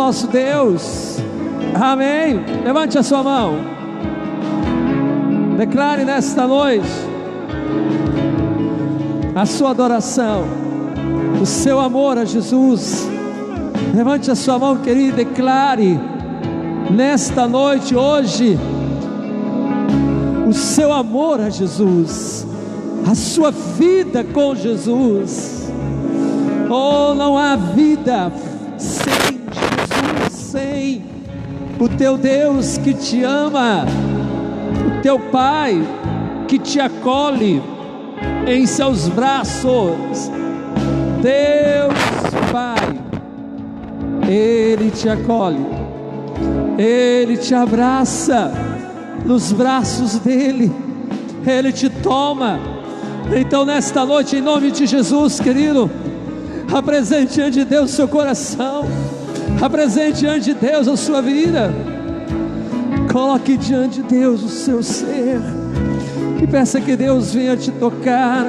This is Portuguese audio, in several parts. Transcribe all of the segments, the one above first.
nosso Deus. Amém. Levante a sua mão. Declare nesta noite a sua adoração, o seu amor a Jesus. Levante a sua mão, querido, e declare nesta noite, hoje, o seu amor a Jesus, a sua vida com Jesus. Oh, não há vida sem Jesus, sem o teu Deus que te ama, o teu Pai que te acolhe em seus braços. Deus Pai, Ele te acolhe, Ele te abraça nos braços dEle, Ele te toma. Então nesta noite, em nome de Jesus, querido, apresente diante de Deus o seu coração, apresente diante de Deus a sua vida, coloque diante de Deus o seu ser, e peça que Deus venha te tocar,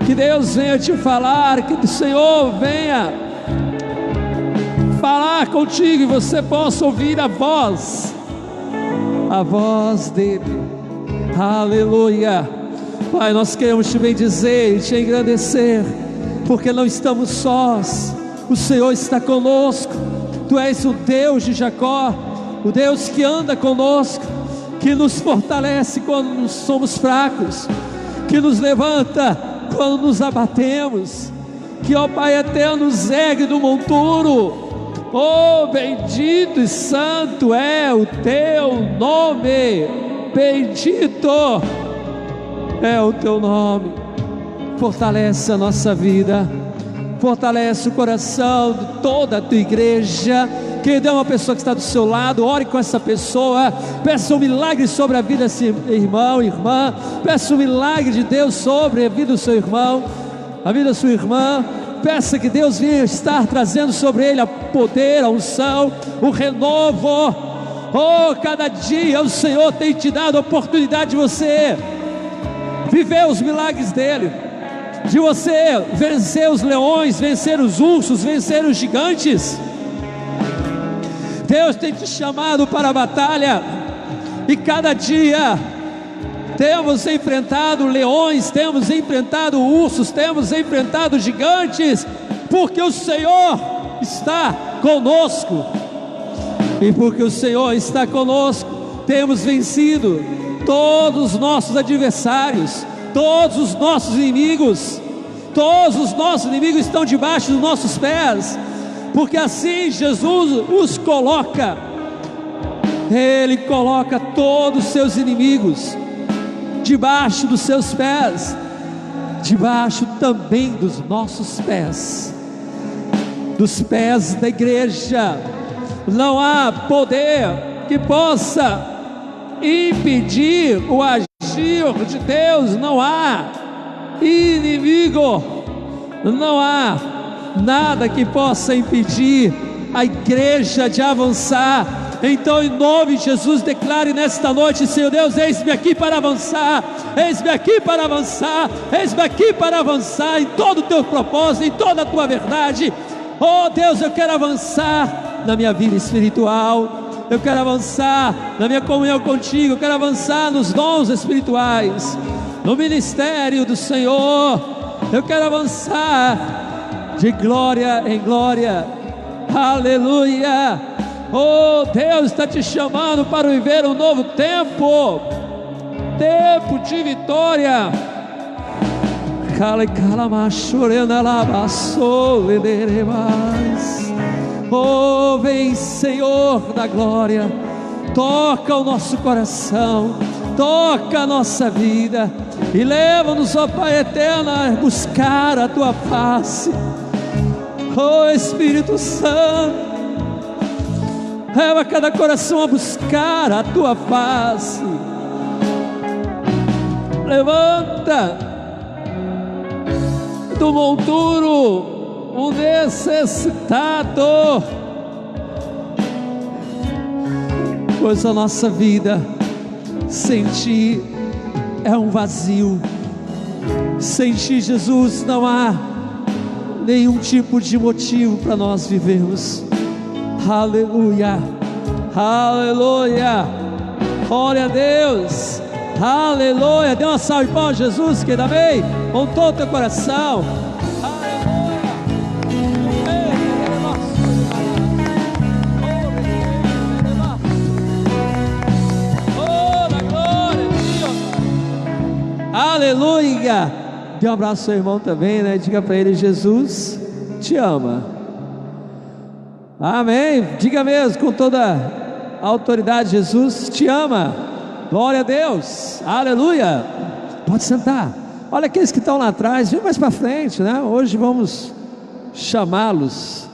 que Deus venha te falar, que o Senhor venha falar contigo, e você possa ouvir a voz dEle. Aleluia. Pai, nós queremos te bendizer e te engrandecer, porque não estamos sós, o Senhor está conosco. Tu és o Deus de Jacó, o Deus que anda conosco, que nos fortalece quando somos fracos, que nos levanta quando nos abatemos, que, ó Pai eterno, nos ergue do monturo. Oh, bendito e santo é o teu nome, bendito é o teu nome. Fortalece a nossa vida, fortalece o coração de toda a tua igreja. Quem é uma pessoa que está do seu lado, ore com essa pessoa, peça um milagre sobre a vida desse irmão, irmã, peça um milagre de Deus sobre a vida do seu irmão, a vida da sua irmã. Peça que Deus venha estar trazendo sobre ele a poder, a unção, o renovo. Oh, cada dia o Senhor tem te dado a oportunidade de você viver os milagres dele, de você vencer os leões, vencer os ursos, vencer os gigantes. Deus tem te chamado para a batalha, e cada dia temos enfrentado leões, temos enfrentado ursos, temos enfrentado gigantes, porque o Senhor está conosco, e porque o Senhor está conosco, temos vencido todos os nossos adversários, todos os nossos inimigos. Todos os nossos inimigos estão debaixo dos nossos pés, porque assim Jesus os coloca. Ele coloca todos os seus inimigos debaixo dos seus pés, debaixo também dos nossos pés, dos pés da igreja. Não há poder que possa impedir o agir de Deus, não há inimigo, não há nada que possa impedir a igreja de avançar. Então, em nome de Jesus, declare nesta noite: Senhor Deus, eis-me aqui para avançar, eis-me aqui para avançar, eis-me aqui para avançar em todo o teu propósito, em toda a tua verdade. Oh Deus, eu quero avançar na minha vida espiritual, eu quero avançar na minha comunhão contigo, eu quero avançar nos dons espirituais, no ministério do Senhor, eu quero avançar de glória em glória. Aleluia. Oh, Deus está te chamando para viver um novo tempo, tempo de vitória. Oh, vem, Senhor da glória, toca o nosso coração, toca a nossa vida, e leva-nos, ó Pai eterno, a buscar a tua face. Oh, Espírito Santo, leva cada coração a buscar a tua face. Levanta do monturo o necessitado, pois a nossa vida sem ti é um vazio. Sem ti, Jesus, não há nenhum tipo de motivo para nós vivermos. Aleluia, aleluia, glória a Deus, aleluia. Dê uma salva de palmas a Jesus, querido, amém? Com todo o teu coração, aleluia. Oh, da glória a Deus, aleluia. Dê um abraço ao seu irmão também, né? Diga para ele: Jesus te ama. Amém. Diga mesmo com toda a autoridade: Jesus te ama. Glória a Deus, aleluia. Pode sentar. Olha aqueles que estão lá atrás, vem mais para frente, né? Hoje vamos chamá-los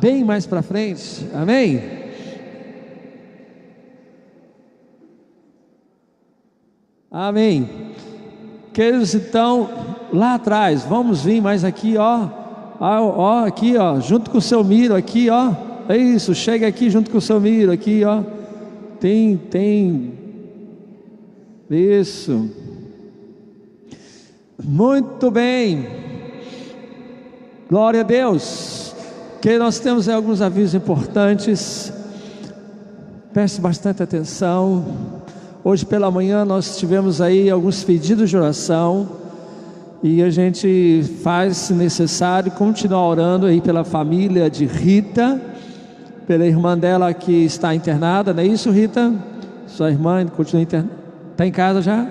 bem mais para frente. Amém. Amém. Queridos, então lá atrás, vamos vir mais aqui, aqui, junto com o seu Miro, aqui, é isso, chega aqui junto com o seu Miro, aqui, tem, isso, muito bem, glória a Deus. Que nós temos alguns avisos importantes, preste bastante atenção. Hoje pela manhã nós tivemos aí alguns pedidos de oração, e a gente faz, se necessário, continuar orando aí pela família de Rita, pela irmã dela que está internada, não é isso, Rita? Sua irmã continua internada, está em casa já?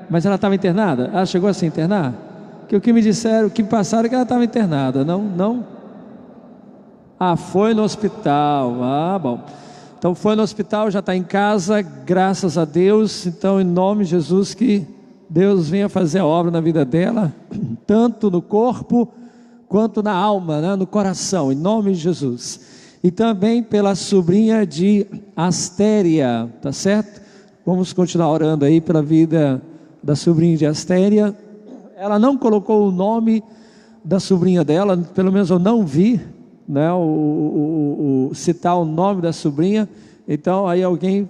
Mas ela estava internada? Ela chegou a se internar? Que o que me disseram, o que me passaram é que ela estava internada, não? Ah, foi no hospital, bom. Então foi no hospital, já está em casa, graças a Deus. Então, em nome de Jesus, que Deus venha fazer a obra na vida dela, tanto no corpo quanto na alma, né? No coração, em nome de Jesus. E também pela sobrinha de Astéria, tá certo? Vamos continuar orando aí pela vida da sobrinha de Astéria. Ela não colocou o nome da sobrinha dela, pelo menos eu não vi, né, citar o nome da sobrinha. Então aí alguém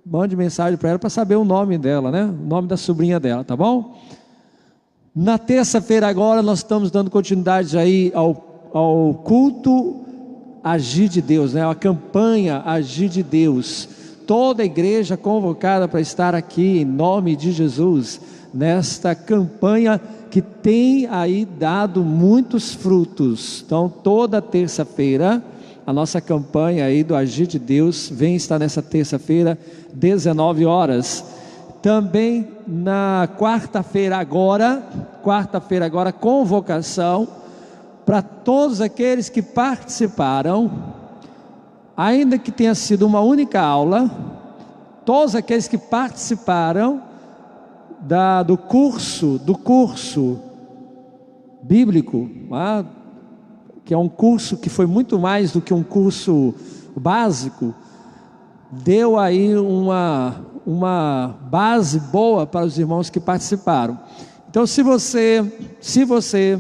mande mensagem para ela para saber o nome dela, né? O nome da sobrinha dela, tá bom? Na terça-feira agora nós estamos dando continuidade aí ao culto Agir de Deus, né? A campanha Agir de Deus. Toda a igreja convocada para estar aqui em nome de Jesus, nesta campanha que tem aí dado muitos frutos. Então toda terça-feira a nossa campanha aí do Agir de Deus vem estar nessa terça-feira, 19 horas. Também na quarta-feira agora, convocação para todos aqueles que participaram, ainda que tenha sido uma única aula, todos aqueles que participaram do curso bíblico, que é um curso que foi muito mais do que um curso básico, deu aí uma base boa para os irmãos que participaram. Então se você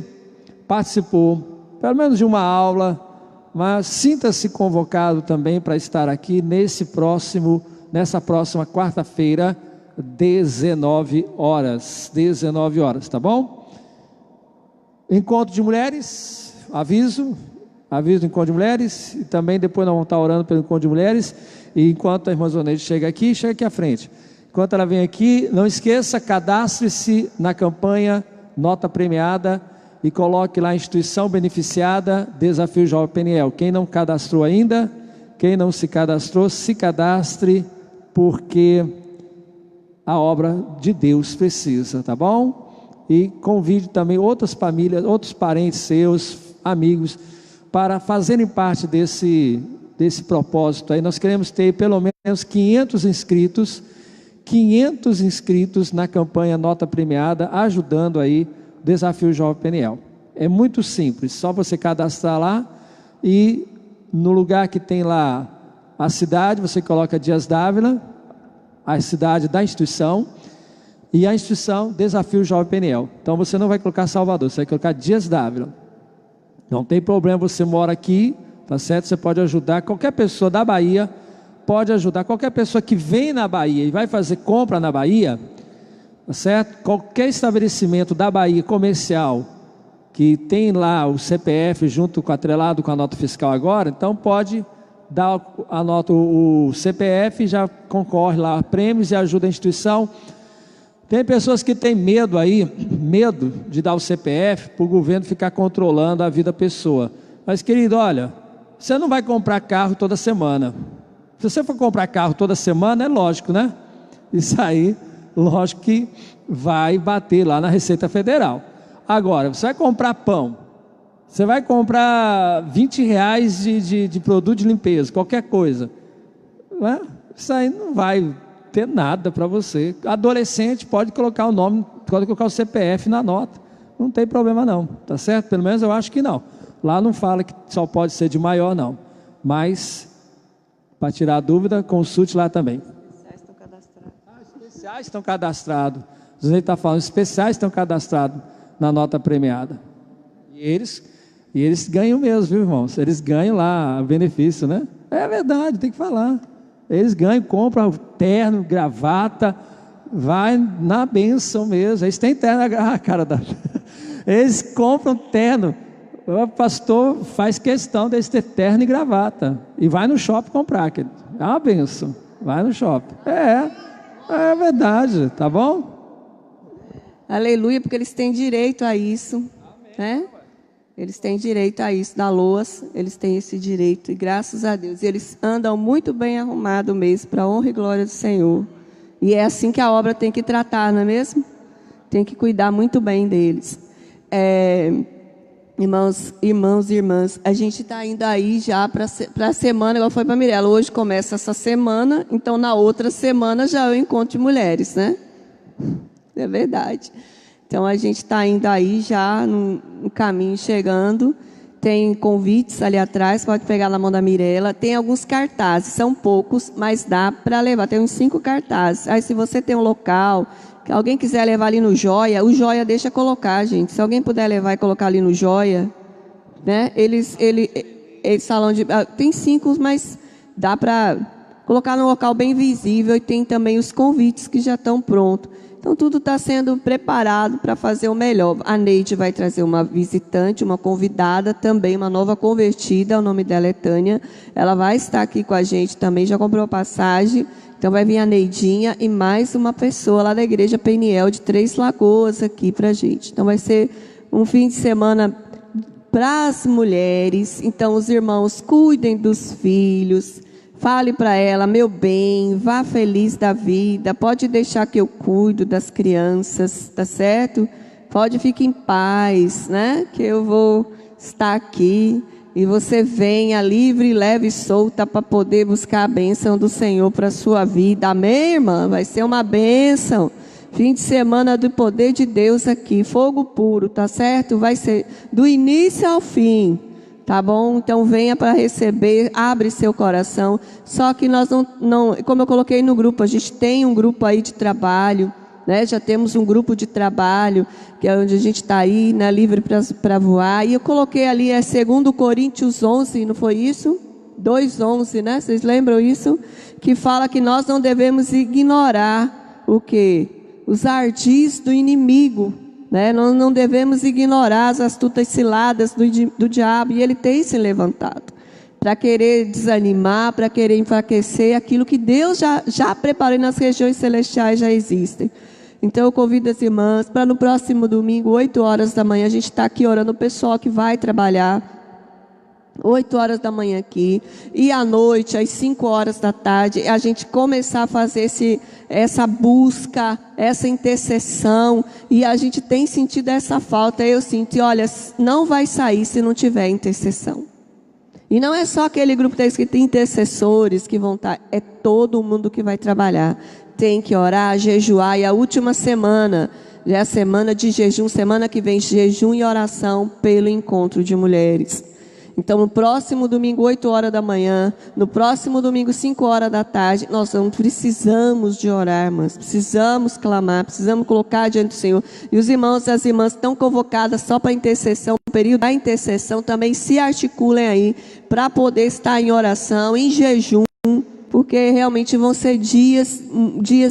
participou pelo menos de uma aula, mas sinta-se convocado também para estar aqui nessa próxima quarta-feira, 19 horas, tá bom? Encontro de mulheres, aviso do encontro de mulheres, e também depois nós vamos estar orando pelo encontro de mulheres. E enquanto a irmã Zoneide chega aqui à frente, enquanto ela vem aqui, não esqueça, cadastre-se na campanha Nota Premiada e coloque lá a instituição beneficiada, Desafio Jovem Peniel. Quem não cadastrou ainda, quem não se cadastrou, se cadastre, porque a obra de Deus precisa, tá bom? E convide também outras famílias, outros parentes seus, amigos, para fazerem parte desse propósito aí. Nós queremos ter pelo menos 500 inscritos na campanha Nota Premiada, ajudando aí o Desafio Jovem Peniel. É muito simples, só você cadastrar lá e no lugar que tem lá a cidade, você coloca Dias d'Ávila, a cidade da instituição, e a instituição Desafio Jovem Peniel. Então você não vai colocar Salvador, você vai colocar Dias d'Ávila. Não tem problema, você mora aqui, tá certo? Você pode ajudar qualquer pessoa da Bahia, pode ajudar qualquer pessoa que vem na Bahia e vai fazer compra na Bahia, tá certo? Qualquer estabelecimento da Bahia comercial que tem lá o CPF junto com atrelado com a nota fiscal agora, então pode anota o CPF, já concorre lá a prêmios e ajuda a instituição. Tem pessoas que têm medo de dar o CPF para o governo ficar controlando a vida da pessoa. Mas, querido, olha, você não vai comprar carro toda semana. Se você for comprar carro toda semana, é lógico, né? Isso aí, lógico que vai bater lá na Receita Federal. Agora, você vai comprar pão, você vai comprar R$20 de produto de limpeza, qualquer coisa, né? Isso aí não vai ter nada para você. Adolescente pode colocar o nome, pode colocar o CPF na nota, não tem problema não, tá certo? Pelo menos eu acho que não. Lá não fala que só pode ser de maior não, mas para tirar a dúvida, consulte lá também. Especiais estão cadastrados. Especiais estão cadastrados. A gente está falando, especiais estão cadastrados na nota premiada. E eles ganham mesmo, viu, irmãos? Eles ganham lá o benefício, né? É verdade, tem que falar. Eles ganham, compram terno, gravata, vai na bênção mesmo. Eles têm terno, eles compram terno. O pastor faz questão deles ter terno e gravata. E vai no shopping comprar, querido. É uma bênção. Vai no shopping. É verdade, tá bom? Aleluia, porque eles têm direito a isso, né? Eles têm direito a isso, da LOAS, eles têm esse direito, e graças a Deus, eles andam muito bem arrumados mesmo, para a honra e glória do Senhor. E é assim que a obra tem que tratar, não é mesmo? Tem que cuidar muito bem deles. Irmãos e irmãs, a gente está indo aí já para a semana, igual foi para a Mirella, hoje começa essa semana, então na outra semana já é o encontro de mulheres, né? É verdade. Então a gente está indo aí já no caminho, chegando. Tem convites ali atrás, pode pegar na mão da Mirella. Tem alguns cartazes, são poucos, mas dá para levar. Tem uns 5 cartazes. Aí se você tem um local, que alguém quiser levar ali no Joia, o Joia deixa colocar, gente. Se alguém puder levar e colocar ali no Joia, né? Eles salão de... Tem 5, mas dá para colocar num local bem visível. E tem também os convites que já estão prontos. Então, tudo está sendo preparado para fazer o melhor. A Neide vai trazer uma visitante, uma convidada, também uma nova convertida, o nome dela é Tânia. Ela vai estar aqui com a gente também, já comprou a passagem. Então, vai vir a Neidinha e mais uma pessoa lá da Igreja Peniel de Três Lagoas aqui para a gente. Então, vai ser um fim de semana para as mulheres. Então, os irmãos, cuidem dos filhos. Fale para ela, meu bem, vá feliz da vida, pode deixar que eu cuido das crianças, tá certo? Pode ficar em paz, né? Que eu vou estar aqui e você venha livre, leve e solta para poder buscar a bênção do Senhor para a sua vida. Amém, irmã? Vai ser uma bênção. Fim de semana do poder de Deus aqui, fogo puro, tá certo? Vai ser do início ao fim. Tá bom? Então venha para receber, abre seu coração. Só que nós não, como eu coloquei no grupo, a gente tem um grupo aí de trabalho, né? Já temos um grupo de trabalho, que é onde a gente está aí, né? Livre para voar. E eu coloquei ali, 2 Coríntios 11, não foi isso? 2:11, né? Vocês lembram isso? Que fala que nós não devemos ignorar o quê? Os ardis do inimigo. Né? Nós não devemos ignorar as astutas ciladas do diabo, e ele tem se levantado para querer desanimar, para querer enfraquecer aquilo que Deus já preparou nas regiões celestiais, já existem. Então eu convido as irmãs para no próximo domingo, 8 horas da manhã, a gente está aqui orando o pessoal que vai trabalhar, 8 horas da manhã aqui, e à noite, às 5 horas da tarde, a gente começar a fazer essa busca, essa intercessão, e a gente tem sentido essa falta. Eu sinto, e olha, não vai sair se não tiver intercessão. E não é só aquele grupo que tem intercessores que vão estar, é todo mundo que vai trabalhar. Tem que orar, jejuar, e a última semana, já é a semana de jejum, semana que vem, jejum e oração pelo encontro de mulheres. Então, no próximo domingo, 8 horas da manhã, no próximo domingo, 5 horas da tarde, nós precisamos de orar, irmãs, precisamos clamar, precisamos colocar diante do Senhor. E os irmãos e as irmãs estão convocadas só para intercessão, no período da intercessão, também se articulem aí, para poder estar em oração, em jejum, porque realmente vão ser dias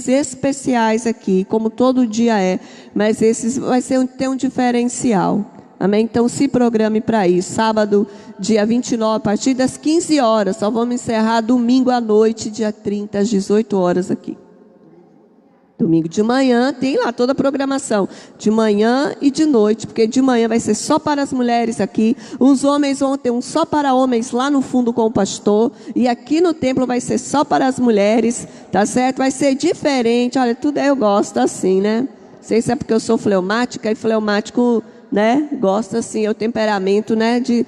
especiais aqui, como todo dia é, mas esses vai ter um diferencial. Amém? Então se programe para isso. Sábado dia 29, a partir das 15 horas. Só vamos encerrar domingo à noite, dia 30, às 18 horas aqui. Domingo de manhã, tem lá toda a programação, de manhã e de noite, porque de manhã vai ser só para as mulheres aqui, os homens vão ter um só para homens lá no fundo com o pastor, e aqui no templo vai ser só para as mulheres, tá certo? Vai ser diferente, olha, tudo eu gosto assim, né? Não sei se é porque eu sou fleumática, e fleumático, né, gosta assim, é o temperamento, né, de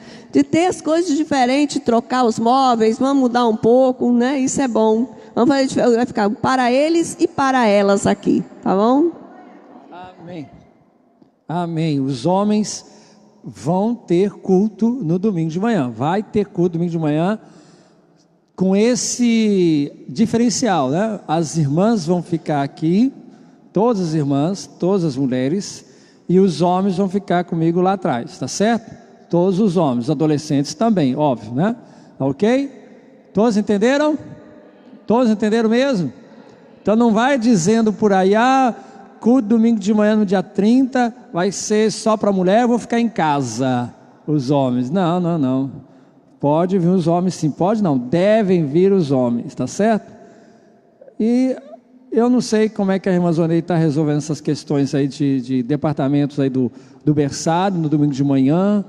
ter as coisas diferentes, trocar os móveis, vamos mudar um pouco, né, isso é bom. Vamos fazer, vai ficar para eles e para elas aqui, tá bom? Amém. Amém. Os homens vão ter culto no domingo de manhã. Vai ter culto domingo de manhã com esse diferencial, né? As irmãs vão ficar aqui, todas as irmãs, todas as mulheres, e os homens vão ficar comigo lá atrás, tá certo? Todos os homens, adolescentes também, óbvio, né? Ok? Todos entenderam? Todos entenderam mesmo? Então não vai dizendo por aí, culto domingo de manhã no dia 30, vai ser só para mulher, eu vou ficar em casa, os homens. Não, não, não. Pode vir os homens sim, pode não, devem vir os homens, tá certo? E eu não sei como é que a irmã Zonei está resolvendo essas questões aí de departamentos aí do berçário, no domingo de manhã.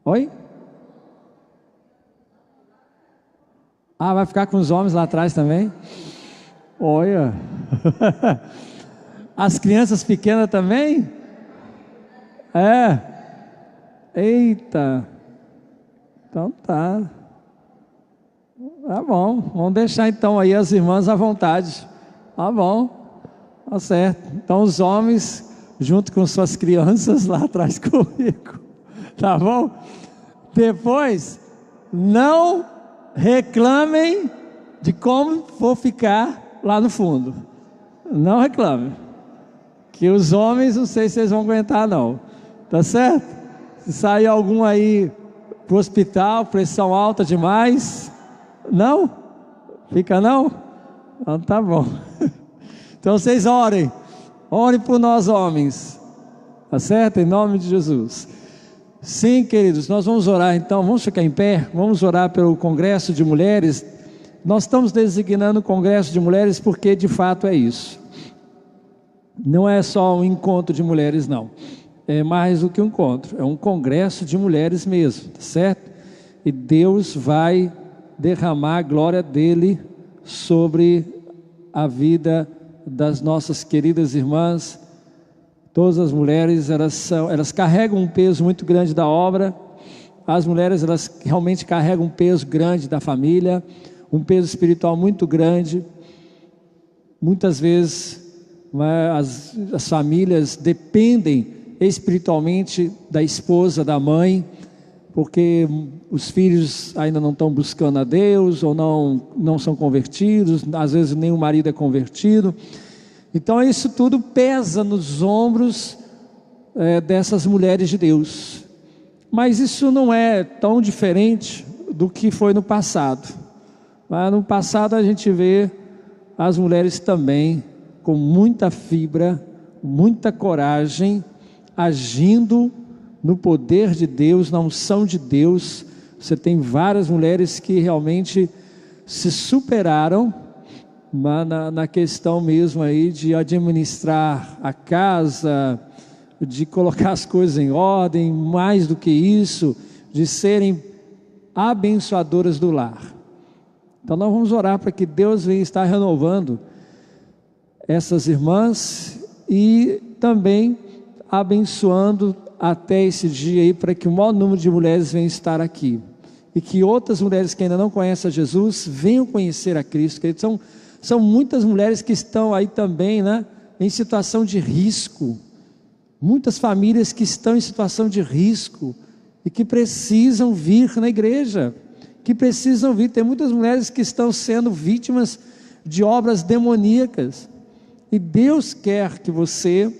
Oi? Vai ficar com os homens lá atrás também? Olha. As crianças pequenas também? Eita. Então tá. Tá bom. Vamos deixar então aí as irmãs à vontade. Tá bom. Tá certo. Então os homens, junto com suas crianças lá atrás comigo. Tá bom? Depois, não reclamem de como vou ficar lá no fundo. Não reclamem. Que os homens, não sei se vocês vão aguentar não. Tá certo? Se sair algum aí pro hospital, pressão alta demais, não? Fica não? Então tá bom. Então vocês orem. Orem por nós homens. Tá certo? Em nome de Jesus. Sim, queridos, nós vamos orar então, vamos ficar em pé, vamos orar pelo Congresso de Mulheres. Nós estamos designando o Congresso de Mulheres porque de fato é isso. Não é só um encontro de mulheres não, é mais do que um encontro, é um congresso de mulheres mesmo, tá certo? E Deus vai derramar a glória dele sobre a vida das nossas queridas irmãs. Todas as mulheres, elas carregam um peso muito grande da obra. As mulheres, elas realmente carregam um peso grande da família, um peso espiritual muito grande. Muitas vezes as famílias dependem espiritualmente da esposa, da mãe, porque os filhos ainda não estão buscando a Deus, ou não são convertidos, às vezes nem o marido é convertido. Então isso tudo pesa nos ombros dessas mulheres de Deus. Mas isso não é tão diferente do que foi no passado. Mas no passado a gente vê as mulheres também com muita fibra, muita coragem, agindo no poder de Deus, na unção de Deus. Você tem várias mulheres que realmente se superaram na questão mesmo aí de administrar a casa, de colocar as coisas em ordem, mais do que isso, de serem abençoadoras do lar. Então nós vamos orar para que Deus venha estar renovando essas irmãs e também abençoando até esse dia aí, para que o maior número de mulheres venha estar aqui, e que outras mulheres que ainda não conhecem a Jesus venham conhecer a Cristo. São muitas mulheres que estão aí também, né, em situação de risco, muitas famílias que estão em situação de risco e que precisam vir na igreja, que precisam vir. Tem muitas mulheres que estão sendo vítimas de obras demoníacas, e Deus quer que você,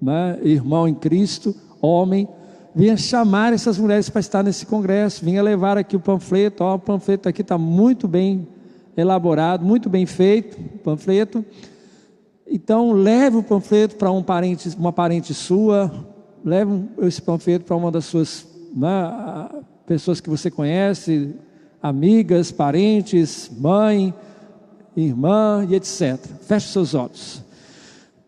né, irmão em Cristo, homem, venha chamar essas mulheres para estar nesse congresso, venha levar aqui o panfleto. O panfleto aqui está muito bem elaborado, muito bem feito, o panfleto. Então leve o panfleto para uma parente sua, leve esse panfleto para uma das suas né? Pessoas que você conhece, amigas, parentes, mãe, irmã e etc. Feche seus olhos.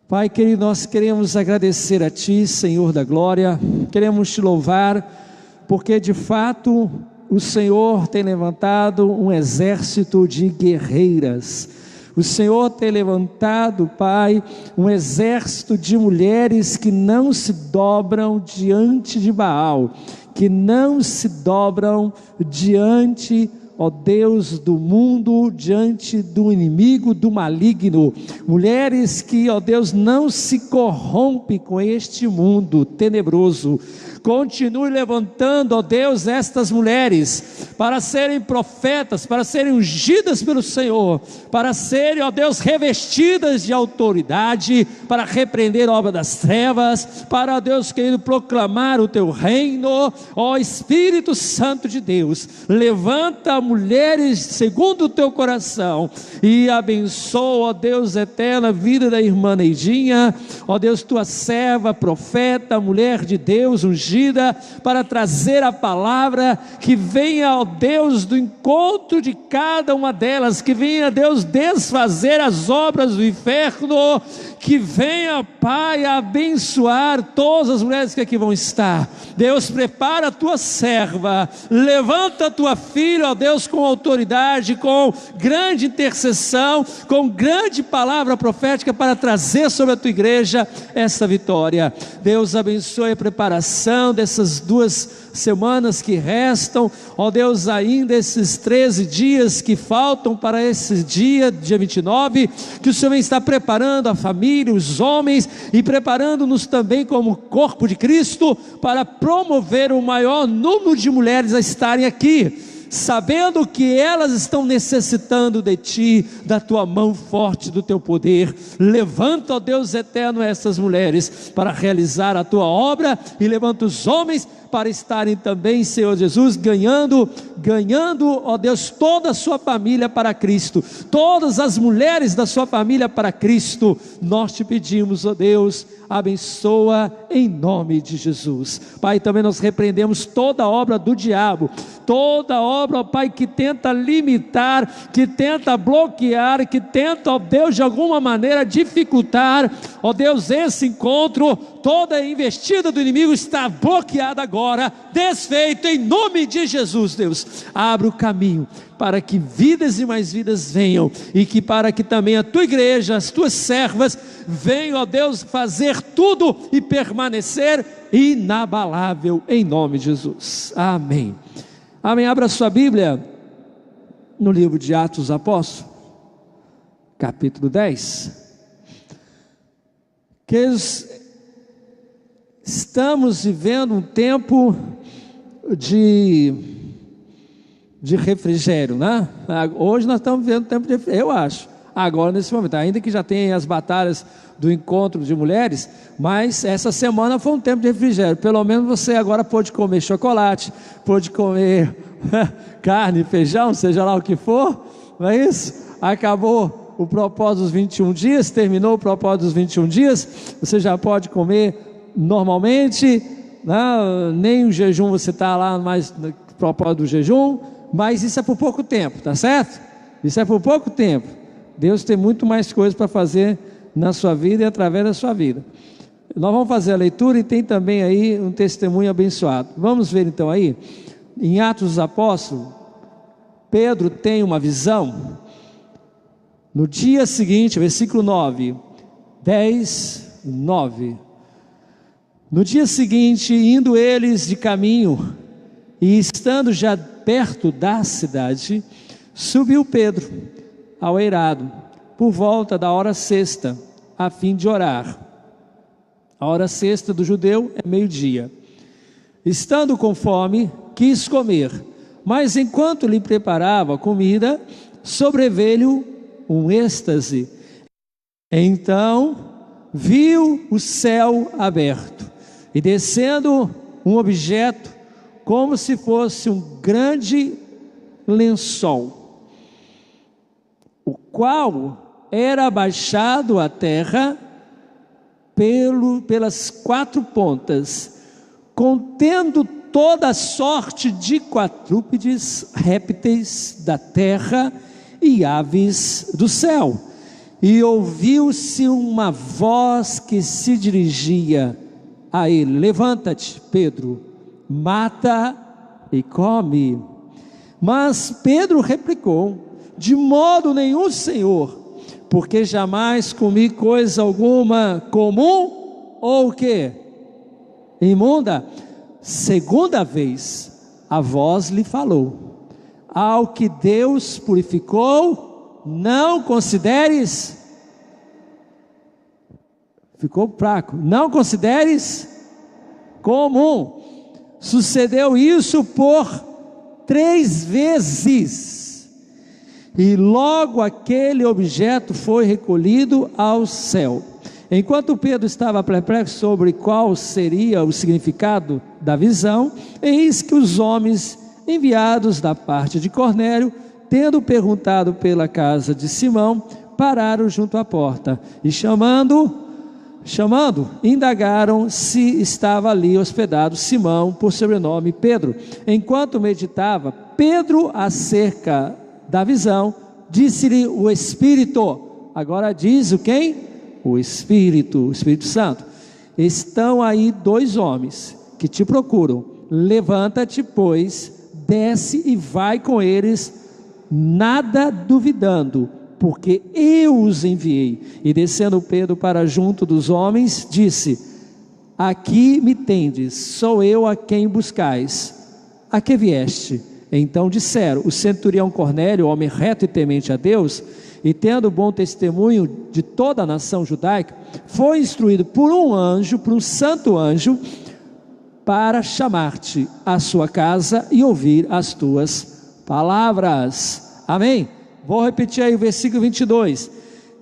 Pai querido, nós queremos agradecer a Ti, Senhor da glória, queremos Te louvar, porque de fato o Senhor tem levantado um exército de guerreiras. O Senhor tem levantado, Pai, um exército de mulheres que não se dobram diante de Baal, que não se dobram diante, ó Deus, do mundo, diante do inimigo, do maligno. Mulheres que, ó Deus, não se corrompem com este mundo tenebroso. Continue levantando, ó Deus, estas mulheres para serem profetas, para serem ungidas pelo Senhor, para serem, ó Deus, revestidas de autoridade, para repreender a obra das trevas, para, ó Deus querido, proclamar o Teu reino. Ó Espírito Santo de Deus, levanta mulheres segundo o Teu coração e abençoa, ó Deus eterno, a vida da irmã Neidinha, ó Deus, Tua serva, profeta, mulher de Deus, ungida, para trazer a palavra, que venha, ó Deus, do encontro de cada uma delas, que venha, Deus, desfazer as obras do inferno, que venha, Pai, abençoar todas as mulheres que aqui vão estar. Deus, prepara a Tua serva, levanta a Tua filha, ó Deus, com autoridade, com grande intercessão, com grande palavra profética, para trazer sobre a Tua igreja essa vitória. Deus, abençoe a preparação dessas 2 semanas que restam, ó Deus, ainda esses 13 dias que faltam para esse dia 29, que o Senhor está preparando a família, os homens, e preparando-nos também como corpo de Cristo, para promover o maior número de mulheres a estarem aqui, sabendo que elas estão necessitando de Ti, da Tua mão forte, do Teu poder. Levanta, ó Deus eterno, essas mulheres para realizar a Tua obra, e levanta os homens para estarem também, Senhor Jesus, ganhando, ó Deus, toda a sua família para Cristo, todas as mulheres da sua família para Cristo. Nós Te pedimos, ó Deus, abençoa em nome de Jesus. Pai, também nós repreendemos toda obra do diabo, toda obra, ó Pai, que tenta limitar, que tenta bloquear, que tenta, ó Deus, de alguma maneira dificultar, ó Deus, esse encontro. Toda a investida do inimigo está bloqueada agora, desfeito em nome de Jesus. Deus, abre o caminho para que vidas e mais vidas venham, e que para que também a Tua igreja, as Tuas servas venham, ó Deus, fazer tudo e permanecer inabalável em nome de Jesus. Amém. Amém. Abra sua Bíblia no livro de Atos dos Apóstolos, capítulo 10. Estamos vivendo um tempo de refrigério, né? Hoje nós estamos vivendo um tempo de refrigério, eu acho, agora nesse momento, ainda que já tenha as batalhas do encontro de mulheres, mas essa semana foi um tempo de refrigério. Pelo menos você agora pôde comer chocolate, pôde comer carne, feijão, seja lá o que for, não é isso? Acabou o propósito dos 21 dias, terminou o propósito dos 21 dias, você já pode comer normalmente, né? Nem o jejum você está lá mais no propósito do jejum, mas isso é por pouco tempo, tá certo? Isso é por pouco tempo. Deus tem muito mais coisas para fazer na sua vida e através da sua vida. Nós vamos fazer a leitura e tem também aí um testemunho abençoado. Vamos ver então aí, em Atos dos Apóstolos, Pedro tem uma visão. No dia seguinte, versículo 9, 10, 9. No dia seguinte, indo eles de caminho, e estando já perto da cidade, subiu Pedro ao eirado, por volta da hora sexta, a fim de orar. A hora sexta do judeu é meio-dia. Estando com fome, quis comer, mas enquanto lhe preparava a comida, sobreveio um êxtase. Então viu o céu aberto, e descendo um objeto, como se fosse um grande lençol, o qual era abaixado à terra pelas 4 pontas, contendo toda sorte de quadrúpedes, répteis da terra e aves do céu. E ouviu-se uma voz que se dirigia a ele: levanta-te, Pedro, mata e come. Mas Pedro replicou: de modo nenhum, Senhor, porque jamais comi coisa alguma comum ou o quê? Imunda. Segunda vez a voz lhe falou: ao que Deus purificou, não consideres. Ficou fraco. Não consideres comum. Sucedeu isso por 3 vezes, e logo aquele objeto foi recolhido ao céu. Enquanto Pedro estava perplexo sobre qual seria o significado da visão, eis que os homens enviados da parte de Cornélio, tendo perguntado pela casa de Simão, pararam junto à porta e chamando, indagaram se estava ali hospedado Simão, por sobrenome Pedro. Enquanto meditava Pedro acerca da visão, disse-lhe o Espírito, agora diz o quem? O Espírito Santo: estão aí 2 homens que te procuram, levanta-te, pois, desce e vai com eles, nada duvidando, porque eu os enviei. E descendo Pedro para junto dos homens, disse: aqui me tendes, sou eu a quem buscais. A que vieste? Então disseram: o centurião Cornélio, homem reto e temente a Deus, e tendo bom testemunho de toda a nação judaica, foi instruído por um anjo, por um santo anjo, para chamar-te à sua casa e ouvir as tuas palavras. Amém? Vou repetir aí o versículo 22.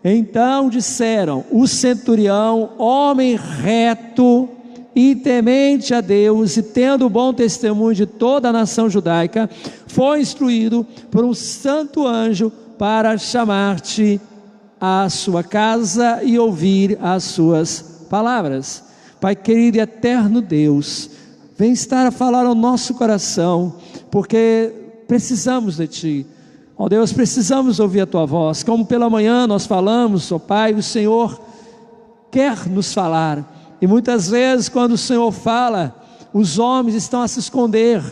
Então disseram: o centurião, homem reto e temente a Deus, e tendo bom testemunho de toda a nação judaica, foi instruído por um santo anjo para chamar-te à sua casa e ouvir as suas palavras. Pai querido e eterno Deus, vem estar a falar ao nosso coração, porque precisamos de Ti. Ó Deus, precisamos ouvir a Tua voz, como pela manhã nós falamos, ó Pai, o Senhor quer nos falar, e muitas vezes quando o Senhor fala, os homens estão a se esconder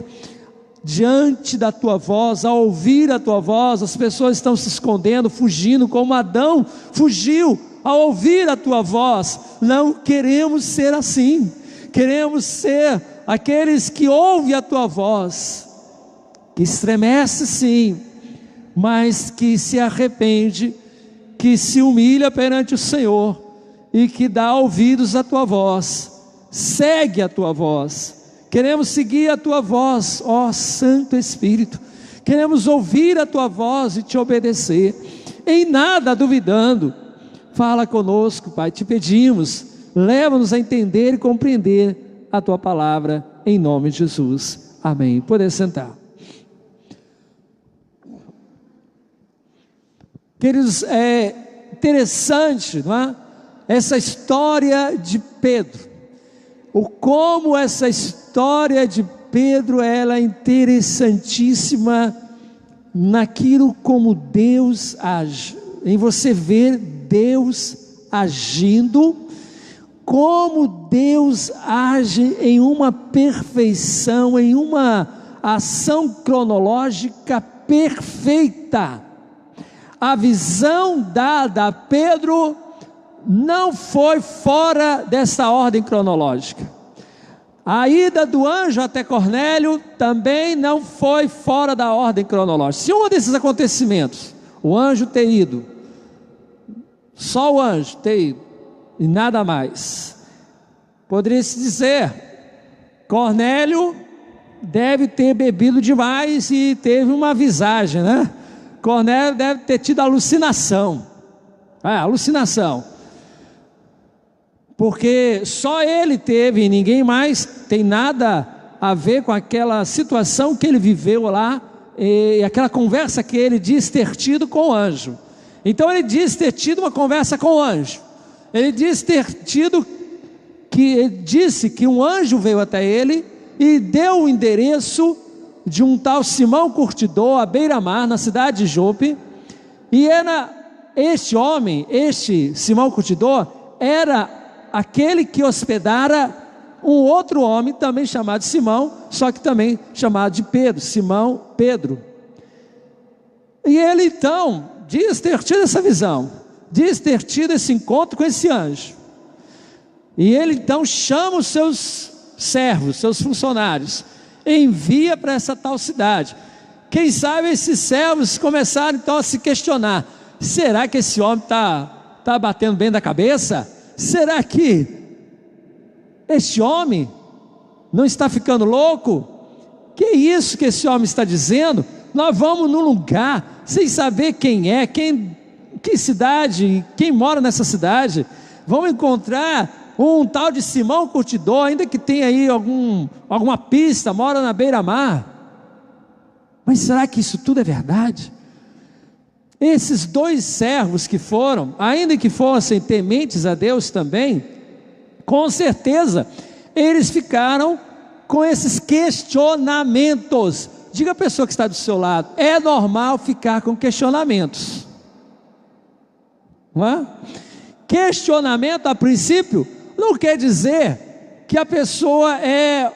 diante da Tua voz. Ao ouvir a Tua voz, as pessoas estão se escondendo, fugindo, como Adão fugiu ao ouvir a Tua voz. Não queremos ser assim, queremos ser aqueles que ouvem a Tua voz, que estremece sim, mas que se arrepende, que se humilha perante o Senhor, e que dá ouvidos à Tua voz, segue a Tua voz. Queremos seguir a Tua voz, ó Santo Espírito, queremos ouvir a Tua voz e Te obedecer, em nada duvidando. Fala conosco, Pai, te pedimos, leva-nos a entender e compreender a Tua palavra, em nome de Jesus, amém. Poder sentar. Queridos, é interessante, não é? Essa história de Pedro, como essa história de Pedro, ela é interessantíssima, naquilo como Deus age, em você ver Deus agindo, como Deus age em uma perfeição, em uma ação cronológica perfeita. A visão dada a Pedro não foi fora dessa ordem cronológica. A ida do anjo até Cornélio também não foi fora da ordem cronológica. Se um desses acontecimentos, o anjo ter ido, só o anjo ter ido, e nada mais, poderia-se dizer: Cornélio deve ter bebido demais e teve uma visagem, né? Cornélio deve ter tido alucinação, porque só ele teve e ninguém mais, tem nada a ver com aquela situação que ele viveu lá, e aquela conversa que ele diz ter tido com o anjo. Então ele diz ter tido uma conversa com o anjo, ele disse que um anjo veio até ele e deu o endereço de um tal Simão Curtidor, à beira-mar, na cidade de Jope. E era este homem, este Simão Curtidor, era aquele que hospedara um outro homem também chamado Simão, só que também chamado de Pedro, Simão Pedro. E ele então diz ter tido essa visão, diz ter tido esse encontro com esse anjo. E ele então chama os seus servos, seus funcionários, envia para essa tal cidade. Quem sabe esses servos começaram então a se questionar: será que esse homem está batendo bem da cabeça? Será que este homem não está ficando louco? Que é isso que esse homem está dizendo? Nós vamos num lugar sem saber quem é, que cidade, quem mora nessa cidade. Vamos encontrar um tal de Simão Curtidor, ainda que tenha aí alguma pista, mora na beira-mar. Mas será que isso tudo é verdade? Esses dois servos que foram, ainda que fossem tementes a Deus também, com certeza eles ficaram com esses questionamentos. Diga à pessoa que está do seu lado: é normal ficar com questionamentos, não é? Questionamento, a princípio, não quer dizer que a pessoa é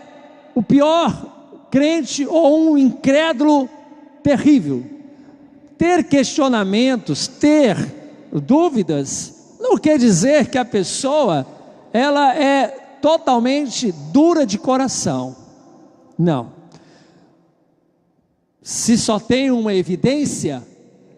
o pior crente ou um incrédulo terrível. Ter questionamentos, ter dúvidas, não quer dizer que a pessoa ela é totalmente dura de coração. Não. Se só tem uma evidência,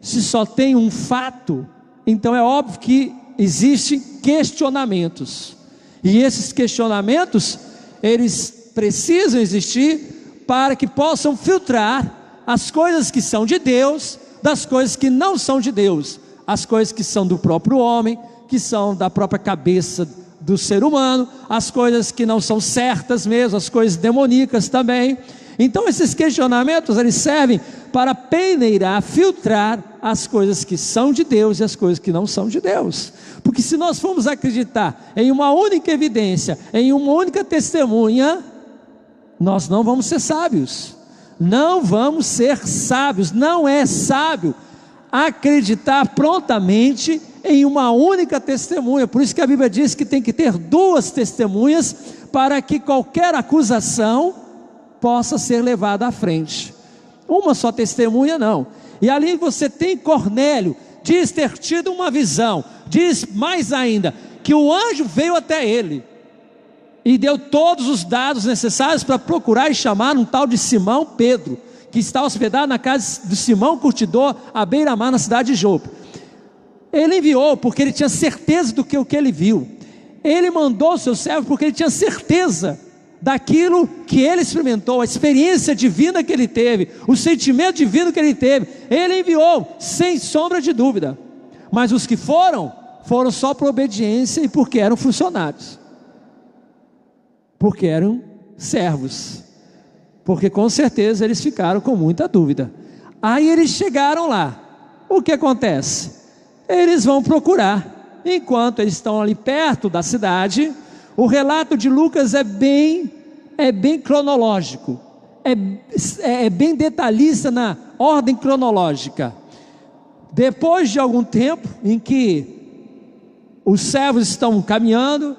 se só tem um fato, então é óbvio que existem questionamentos. E esses questionamentos, eles precisam existir para que possam filtrar as coisas que são de Deus das coisas que não são de Deus, as coisas que são do próprio homem, que são da própria cabeça do ser humano, as coisas que não são certas mesmo, as coisas demoníacas também. Então esses questionamentos, eles servem para peneirar, filtrar as coisas que são de Deus e as coisas que não são de Deus. Porque se nós formos acreditar em uma única evidência, em uma única testemunha, nós não vamos ser sábios. Não vamos ser sábios. Não é sábio acreditar prontamente em uma única testemunha. Por isso que a Bíblia diz que tem que ter duas testemunhas para que qualquer acusação possa ser levada à frente. Uma só testemunha não. E ali você tem Cornélio, diz ter tido uma visão, diz mais ainda, que o anjo veio até ele e deu todos os dados necessários para procurar e chamar um tal de Simão Pedro, que está hospedado na casa de Simão Curtidor, à beira-mar, na cidade de Jope. Ele enviou porque ele tinha certeza do que o que ele viu. Ele mandou o seu servo porque ele tinha certeza daquilo que ele experimentou, a experiência divina que ele teve, o sentimento divino que ele teve. Ele enviou sem sombra de dúvida. Mas os que foram só por obediência e porque eram funcionários, porque eram servos, porque com certeza eles ficaram com muita dúvida. Aí eles chegaram lá. O que acontece? Eles vão procurar. Enquanto eles estão ali perto da cidade, o relato de Lucas é bem cronológico, é bem detalhista na ordem cronológica. Depois de algum tempo em que os servos estão caminhando,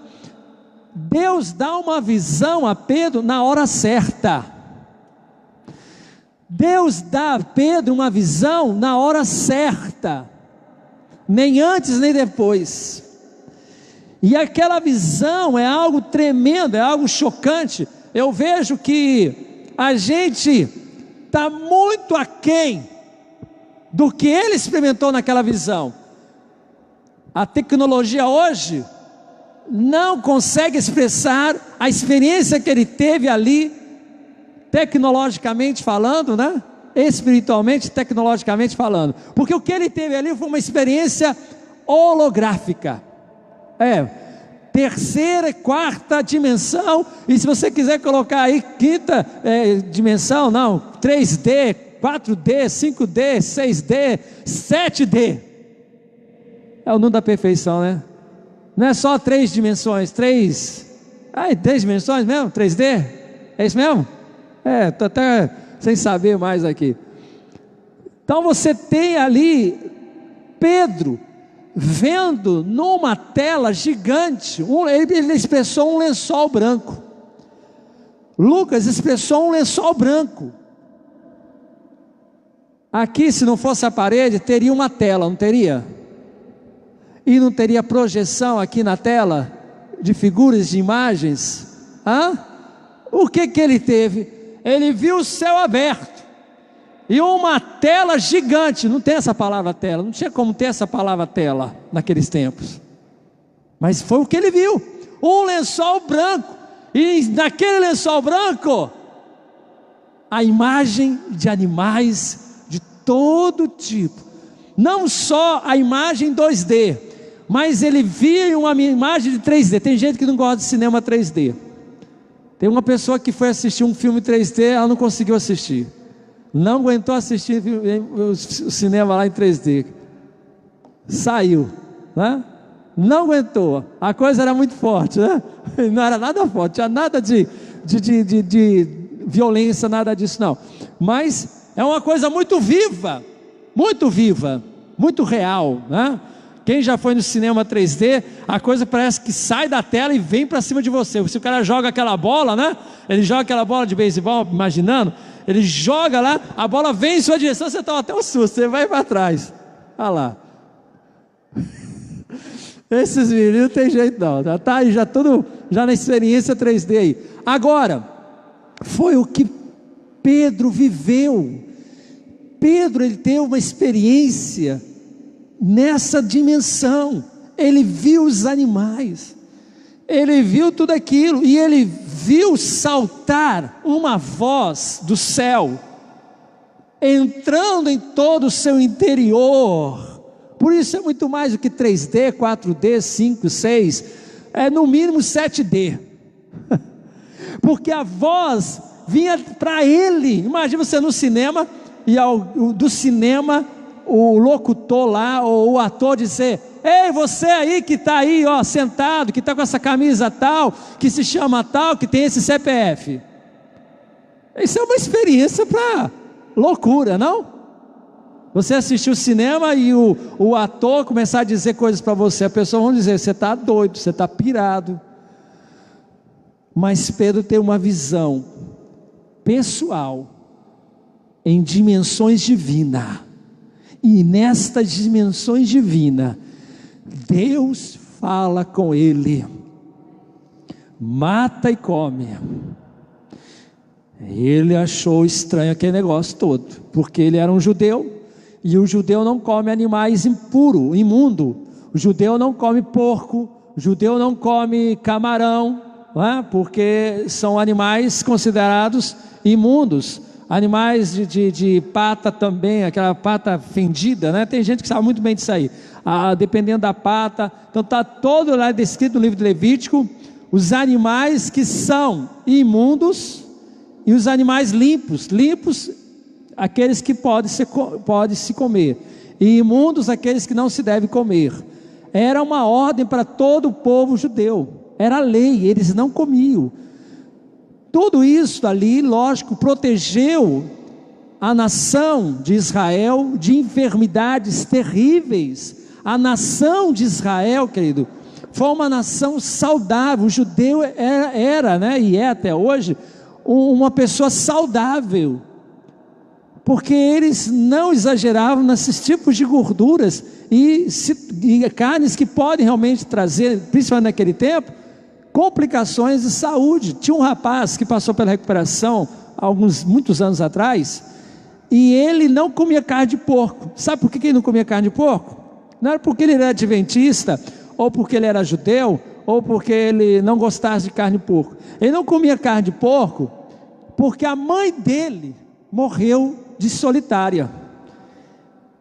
Deus dá uma visão a Pedro na hora certa. Deus dá a Pedro uma visão na hora certa, nem antes nem depois. E aquela visão é algo tremendo, é algo chocante. Eu vejo que a gente está muito aquém do que ele experimentou naquela visão. A tecnologia hoje não consegue expressar a experiência que ele teve ali, tecnologicamente falando, né? Espiritualmente, tecnologicamente falando, porque o que ele teve ali foi uma experiência holográfica, terceira e quarta dimensão, e se você quiser colocar aí quinta dimensão, não, 3D, 4D, 5D, 6D, 7D, é o número da perfeição, né? Não é só 3 dimensões, 3 dimensões mesmo, 3D, É isso mesmo? Estou até sem saber mais aqui. Então você tem ali Pedro vendo numa tela gigante, ele expressou um lençol branco. Lucas expressou um lençol branco. Aqui, se não fosse a parede, teria uma tela, não teria? E não teria projeção aqui na tela de figuras, de imagens? O que ele teve? Ele viu o céu aberto e uma tela gigante. Não tem essa palavra tela, não tinha como ter essa palavra tela naqueles tempos, mas foi o que ele viu, um lençol branco, e naquele lençol branco a imagem de animais de todo tipo, não só a imagem 2D, mas ele via uma imagem de 3D. Tem gente que não gosta de cinema 3D. Tem uma pessoa que foi assistir um filme 3D, ela não conseguiu assistir, não aguentou assistir o cinema lá em 3D, saiu, né? Não aguentou, a coisa era muito forte, né? Não era nada forte, tinha nada de violência, nada disso não, mas é uma coisa muito viva, muito real, né? Quem já foi no cinema 3D, a coisa parece que sai da tela e vem para cima de você. Se o cara joga aquela bola, né? Ele joga aquela bola de beisebol, imaginando, ele joga lá, a bola vem em sua direção, você toma até um susto, você vai para trás. Olha lá. Esses meninos não tem jeito não, já está aí, já na experiência 3D aí. Agora, foi o que Pedro viveu. Pedro, ele teve uma experiência nessa dimensão. Ele viu os animais, ele viu tudo aquilo, e ele viu saltar uma voz do céu, entrando em todo o seu interior. Por isso é muito mais do que 3D, 4D, 5, 6, é no mínimo 7D, porque a voz vinha para ele. Imagina você no cinema, e do cinema o locutor lá, ou o ator dizer: ei, você aí que está aí, ó, sentado, que está com essa camisa tal, que se chama tal, que tem esse CPF. Isso é uma experiência para loucura, não? Você assistir o cinema e o ator começar a dizer coisas para você, a pessoa vai dizer: você está doido, você está pirado. Mas Pedro tem uma visão pessoal, em dimensões divinas, e nestas dimensões divinas, Deus fala com ele: mata e come. Ele achou estranho aquele negócio todo, porque ele era um judeu, e o judeu não come animais impuros, imundo. O judeu não come porco, o judeu não come camarão, não é? Porque são animais considerados imundos. Animais de pata também, aquela pata fendida, né? Tem gente que sabe muito bem disso aí, dependendo da pata. Então está todo lá descrito no livro de Levítico, os animais que são imundos e os animais limpos, aqueles que pode se comer, e imundos aqueles que não se deve comer. Era uma ordem para todo o povo judeu, era lei, eles não comiam. Tudo isso ali, lógico, protegeu a nação de Israel de enfermidades terríveis. A nação de Israel, querido, foi uma nação saudável. O judeu era, né, e é até hoje, uma pessoa saudável, porque eles não exageravam nesses tipos de gorduras e carnes que podem realmente trazer, principalmente naquele tempo, complicações de saúde. Tinha um rapaz que passou pela recuperação muitos anos atrás, e ele não comia carne de porco. Sabe por que ele não comia carne de porco? Não era porque ele era adventista, ou porque ele era judeu, ou porque ele não gostasse de carne de porco. Ele não comia carne de porco porque a mãe dele morreu de solitária,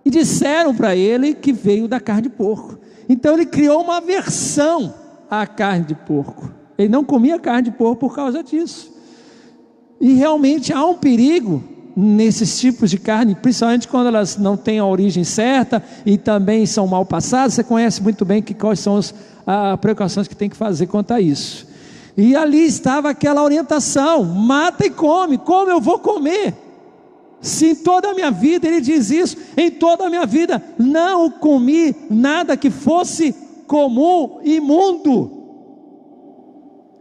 e disseram para ele que veio da carne de porco. Então ele criou uma aversão à carne de porco. Ele não comia carne de porco por causa disso. E realmente há um perigo nesses tipos de carne, principalmente quando elas não têm a origem certa e também são mal passadas. Você conhece muito bem quais são as precauções que tem que fazer quanto a isso. E ali estava aquela orientação: mata e come. Como eu vou comer? Se em toda a minha vida, ele diz isso, em toda a minha vida não comi nada que fosse comum, imundo.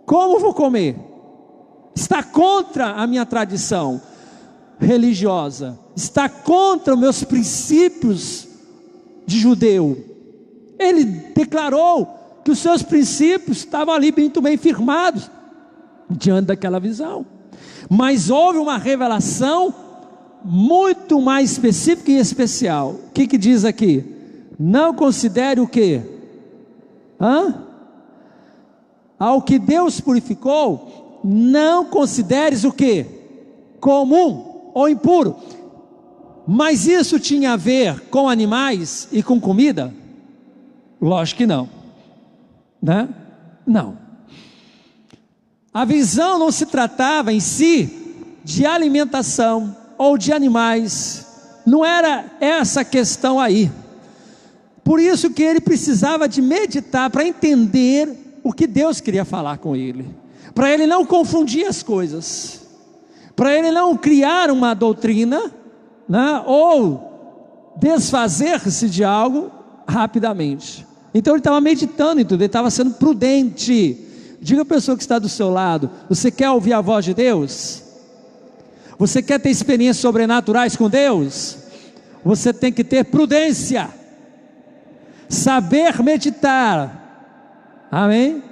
Como vou comer? Está contra a minha tradição religiosa, está contra os meus princípios de judeu. Ele declarou que os seus princípios estavam ali muito bem firmados diante daquela visão. Mas houve uma revelação muito mais específica e especial. O que diz aqui? Não considere o quê? Ao que Deus purificou, não consideres o quê? Comum ou impuro. Mas isso tinha a ver com animais e com comida? Lógico que não, né? Não. A visão não se tratava em si de alimentação ou de animais, não era essa questão aí. Por isso que ele precisava de meditar para entender o que Deus queria falar com ele, para ele não confundir as coisas, para ele não criar uma doutrina, né, ou desfazer-se de algo rapidamente. Então ele estava meditando em tudo, ele estava sendo prudente. Diga à pessoa que está do seu lado: você quer ouvir a voz de Deus? Você quer ter experiências sobrenaturais com Deus? Você tem que ter prudência, saber meditar, amém?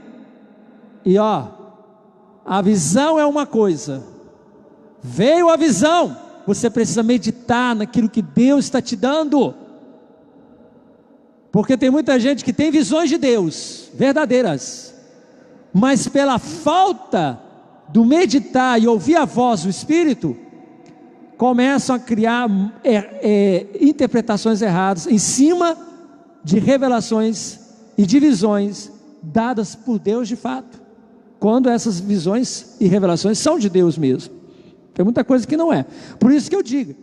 E a visão é uma coisa, veio a visão, você precisa meditar naquilo que Deus está te dando, porque tem muita gente que tem visões de Deus, verdadeiras, mas pela falta do meditar e ouvir a voz do Espírito, começam a criar interpretações erradas em cima de revelações e de visões dadas por Deus de fato, quando essas visões e revelações são de Deus mesmo. Tem muita coisa que não é. Por isso que eu digo,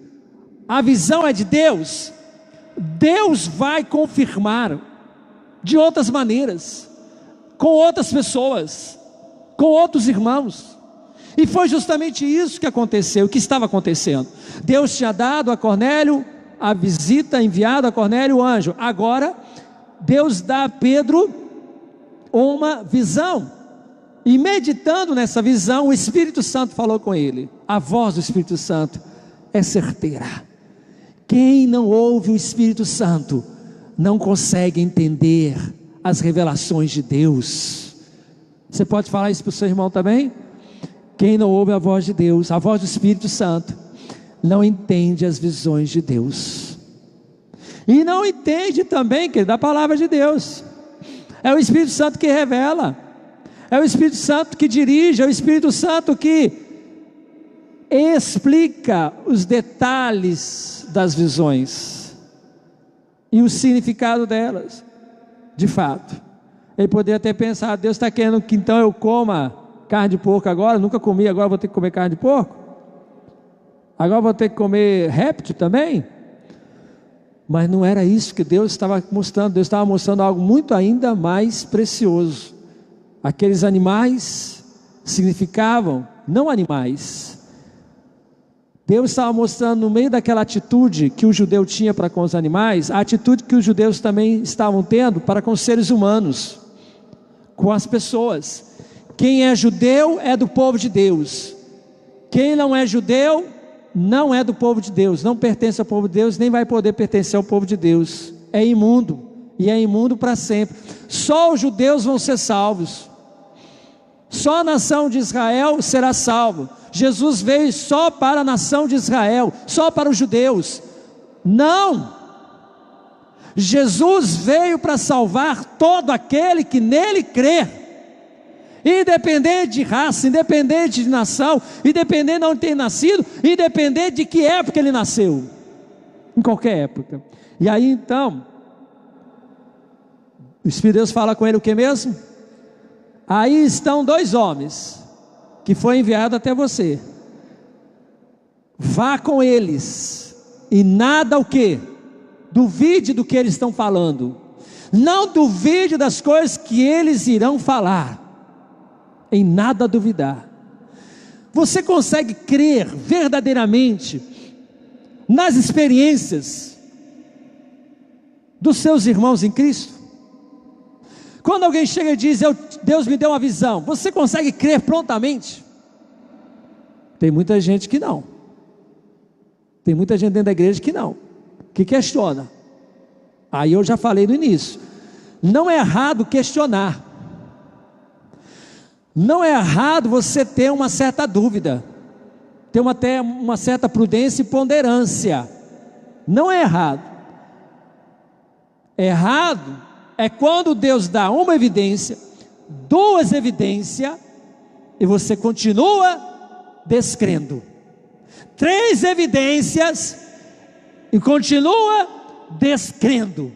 a visão é de Deus, Deus vai confirmar de outras maneiras, com outras pessoas, com outros irmãos. E foi justamente isso que aconteceu, o que estava acontecendo. Deus tinha dado a Cornélio a visita, enviado a Cornélio o anjo. Agora Deus dá a Pedro uma visão, e meditando nessa visão, o Espírito Santo falou com ele. A voz do Espírito Santo é certeira. Quem não ouve o Espírito Santo não consegue entender as revelações de Deus. Você pode falar isso para o seu irmão também? Quem não ouve a voz de Deus, a voz do Espírito Santo, não entende as visões de Deus, e não entende também, querido, a palavra de Deus. É o Espírito Santo que revela, é o Espírito Santo que dirige, é o Espírito Santo que explica os detalhes das visões e o significado delas. De fato, ele poderia ter pensado: Deus está querendo que então eu coma carne de porco agora, nunca comi, agora vou ter que comer carne de porco? Agora vou ter que comer réptil também? Mas não era isso que Deus estava mostrando. Deus estava mostrando algo muito ainda mais precioso. Aqueles animais significavam não animais. Deus estava mostrando, no meio daquela atitude que o judeu tinha para com os animais, a atitude que os judeus também estavam tendo para com os seres humanos, com as pessoas. Quem é judeu é do povo de Deus, quem não é judeu não é do povo de Deus, não pertence ao povo de Deus, nem vai poder pertencer ao povo de Deus, é imundo, e é imundo para sempre. Só os judeus vão ser salvos, só a nação de Israel será salva. Jesus veio só para a nação de Israel, só para os judeus. Não, Jesus veio para salvar todo aquele que nele crê, independente de raça, independente de nação, independente de onde tem nascido, independente de que época ele nasceu, em qualquer época. E aí então, o Espírito de Deus fala com ele o que mesmo? Aí estão dois homens, que foi enviado até você, vá com eles, e nada o que? Duvide do que eles estão falando, não duvide das coisas que eles irão falar. em nada duvidar. Você consegue crer verdadeiramente nas experiências dos seus irmãos em Cristo? Quando alguém chega e diz, Deus me deu uma visão, você consegue crer prontamente? Tem muita gente que não. Tem muita gente dentro da igreja que não, que questiona. Aí eu já falei no início, não é errado questionar, não é errado você ter uma certa dúvida, ter até uma certa prudência e ponderância, não é errado. Errado é quando Deus dá uma evidência, duas evidências, e você continua descrendo, três evidências, e continua descrendo.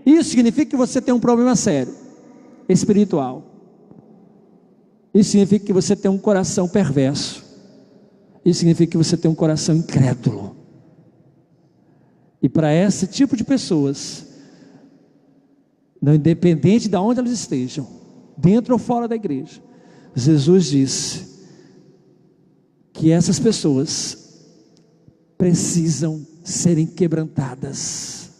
Isso significa que você tem um problema sério, espiritual. Isso significa que você tem um coração perverso. Isso significa que você tem um coração incrédulo. E para esse tipo de pessoas, não independente de onde elas estejam, dentro ou fora da igreja, Jesus disse que essas pessoas precisam serem quebrantadas,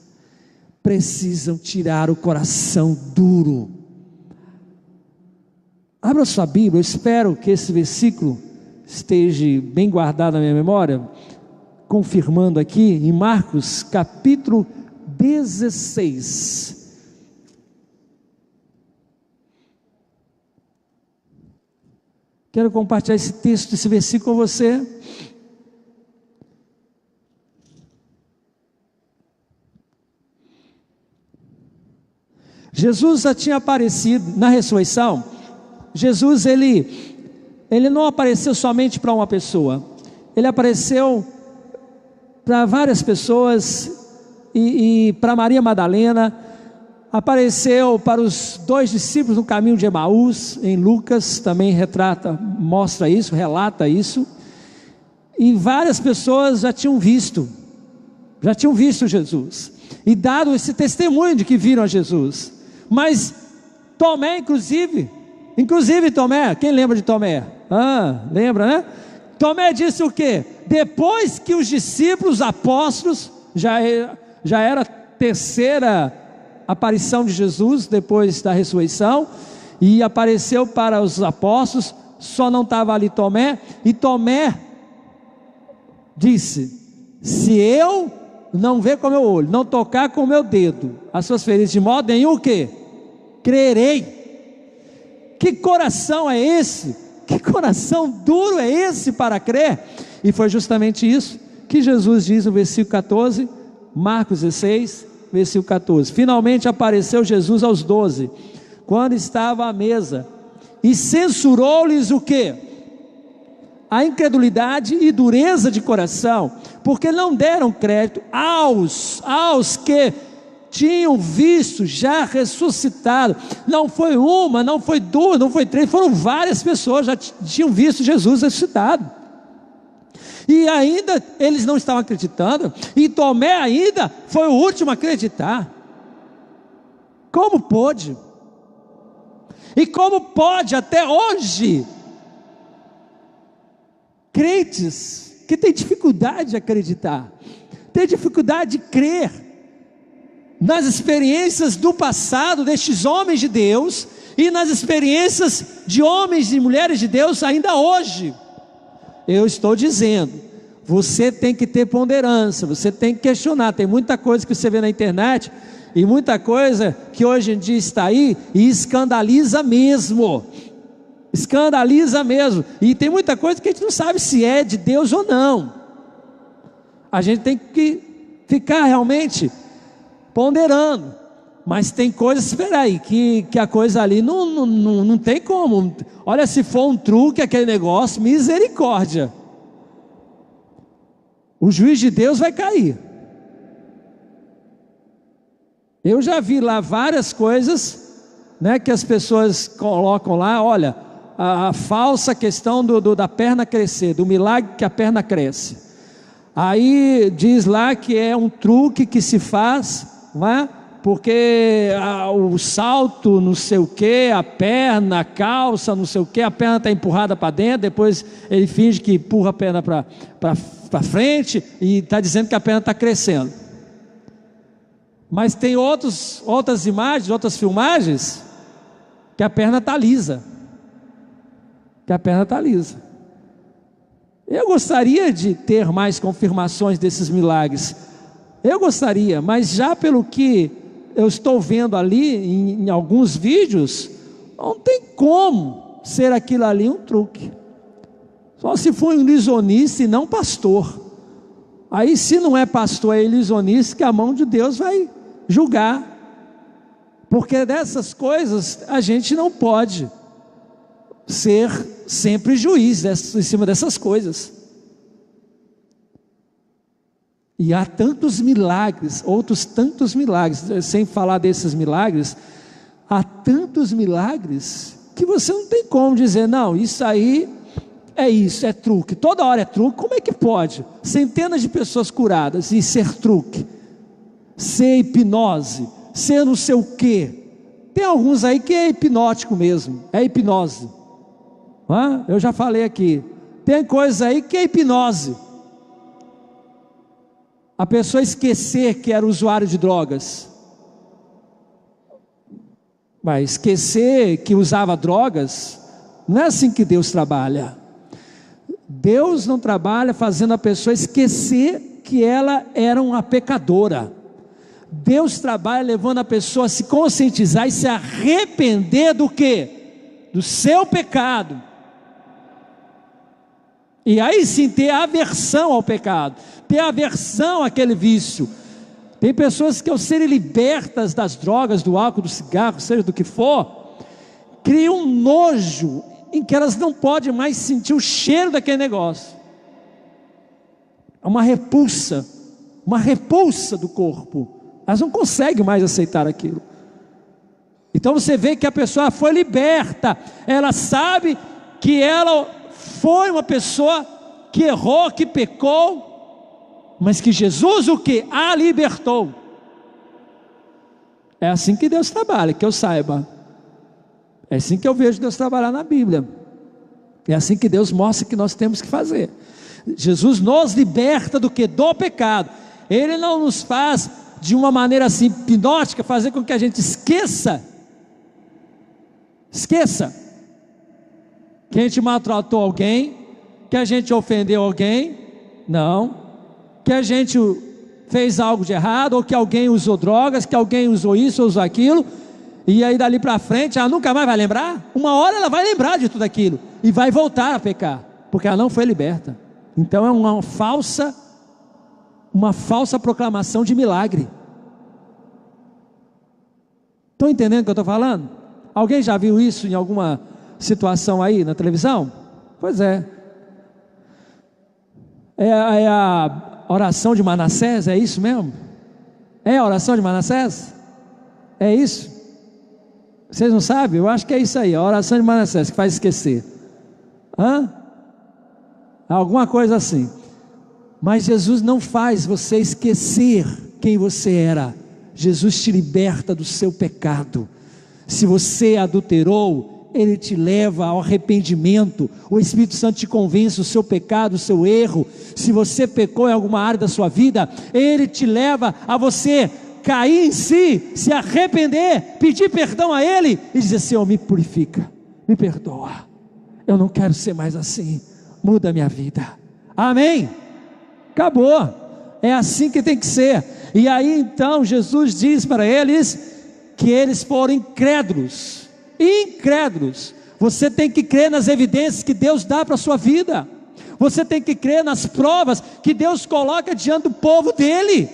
precisam tirar o coração duro. Abra sua Bíblia, eu espero que esse versículo esteja bem guardado na minha memória, confirmando aqui em Marcos capítulo 16. Quero compartilhar esse texto, esse versículo com você. Jesus já tinha aparecido na ressurreição. Jesus ele não apareceu somente para uma pessoa, ele apareceu para várias pessoas, e para Maria Madalena, apareceu para os 2 discípulos no caminho de Emaús, em Lucas também mostra isso, relata isso, e várias pessoas já tinham visto Jesus, e dado esse testemunho de que viram a Jesus. Mas Tomé, inclusive Tomé, quem lembra de Tomé? Lembra, né? Tomé disse o quê? Depois que os discípulos, apóstolos, já era a terceira aparição de Jesus depois da ressurreição, e apareceu para os apóstolos, só não estava ali Tomé, e Tomé disse: se eu não ver com o meu olho, não tocar com o meu dedo as suas feridas, de modo nenhum o quê? Crerei. Que coração é esse? Que coração duro é esse para crer? E foi justamente isso que Jesus diz no versículo 14, Marcos 16, versículo 14. Finalmente apareceu Jesus aos 12, quando estava à mesa, e censurou-lhes o quê? A incredulidade e dureza de coração, porque não deram crédito aos que tinham visto já ressuscitado. Não foi uma, não foi duas, não foi três, foram várias pessoas já tinham visto Jesus ressuscitado, e ainda eles não estavam acreditando, e Tomé ainda foi o último a acreditar. Como pôde? E como pode até hoje crentes que têm dificuldade de acreditar, têm dificuldade de crer nas experiências do passado destes homens de Deus, e nas experiências de homens e mulheres de Deus ainda hoje? Eu estou dizendo, você tem que ter ponderância, você tem que questionar. Tem muita coisa que você vê na internet, e muita coisa que hoje em dia está aí, e escandaliza mesmo, e tem muita coisa que a gente não sabe se é de Deus ou não. A gente tem que ficar realmente ponderando, mas tem coisas, espera aí, que a coisa ali não tem como. Olha, se for um truque aquele negócio, misericórdia, o juiz de Deus vai cair. Eu já vi lá várias coisas, né, que as pessoas colocam lá. Olha, a falsa questão da perna crescer, do milagre que a perna cresce. Aí diz lá que é um truque que se faz, não é? porque o salto, não sei o que, a perna, a calça, não sei o que, a perna está empurrada para dentro, depois ele finge que empurra a perna para frente e está dizendo que a perna está crescendo. Mas tem outras imagens, outras filmagens, que a perna está lisa. Eu gostaria de ter mais confirmações desses milagres. Eu gostaria, mas já pelo que eu estou vendo ali em alguns vídeos, não tem como ser aquilo ali um truque. Só se for um ilusionista e não pastor. Aí se não é pastor, é ilusionista, que a mão de Deus vai julgar. Porque dessas coisas a gente não pode ser sempre juiz em cima dessas coisas. E há tantos milagres, outros tantos milagres, sem falar desses milagres, há tantos milagres que você não tem como dizer, não, isso aí é isso, é truque, toda hora é truque. Como é que pode? Centenas de pessoas curadas e ser truque, ser hipnose, ser não sei o quê. Tem alguns aí que é hipnótico mesmo, é hipnose. Eu já falei aqui, tem coisa aí que é hipnose. A pessoa esquecer que era usuário de drogas, vai esquecer que usava drogas. Não é assim que Deus trabalha. Deus não trabalha fazendo a pessoa esquecer que ela era uma pecadora. Deus trabalha levando a pessoa a se conscientizar e se arrepender do quê? Do seu pecado. E aí sim ter aversão ao pecado, ter aversão àquele vício. Tem pessoas que ao serem libertas das drogas, do álcool, do cigarro, seja do que for, criam um nojo em que elas não podem mais sentir o cheiro daquele negócio. É uma repulsa do corpo. Elas não conseguem mais aceitar aquilo. Então você vê que a pessoa foi liberta, ela sabe que ela foi uma pessoa que errou, que pecou, mas que Jesus o que? A libertou. É assim que Deus trabalha, que eu saiba. É assim que eu vejo Deus trabalhar na Bíblia. É assim que Deus mostra que nós temos que fazer. Jesus nos liberta do que? Do pecado. Ele não nos faz de uma maneira assim hipnótica, fazer com que a gente esqueça que a gente maltratou alguém, que a gente ofendeu alguém. Não. Que a gente fez algo de errado, ou que alguém usou drogas, que alguém usou isso, ou usou aquilo, e aí dali para frente ela nunca mais vai lembrar. Uma hora ela vai lembrar de tudo aquilo e vai voltar a pecar, porque ela não foi liberta. Então é uma falsa proclamação de milagre. Estão entendendo o que eu estou falando? Alguém já viu isso em alguma situação aí na televisão? Pois é. É a oração de Manassés, é isso mesmo? É a oração de Manassés? É isso? Vocês não sabem? Eu acho que é isso aí, a oração de Manassés, que faz esquecer. Alguma coisa assim. Mas Jesus não faz você esquecer quem você era. Jesus te liberta do seu pecado. Se você adulterou, Ele te leva ao arrependimento. O Espírito Santo te convence do seu pecado, do seu erro. Se você pecou em alguma área da sua vida, Ele te leva a você cair em si, se arrepender, pedir perdão a Ele e dizer: Senhor, me purifica, me perdoa, eu não quero ser mais assim, muda a minha vida. Amém? Acabou. É assim que tem que ser. E aí então Jesus diz para eles que eles foram incrédulos. Você tem que crer nas evidências que Deus dá para a sua vida. Você tem que crer nas provas que Deus coloca diante do povo dele,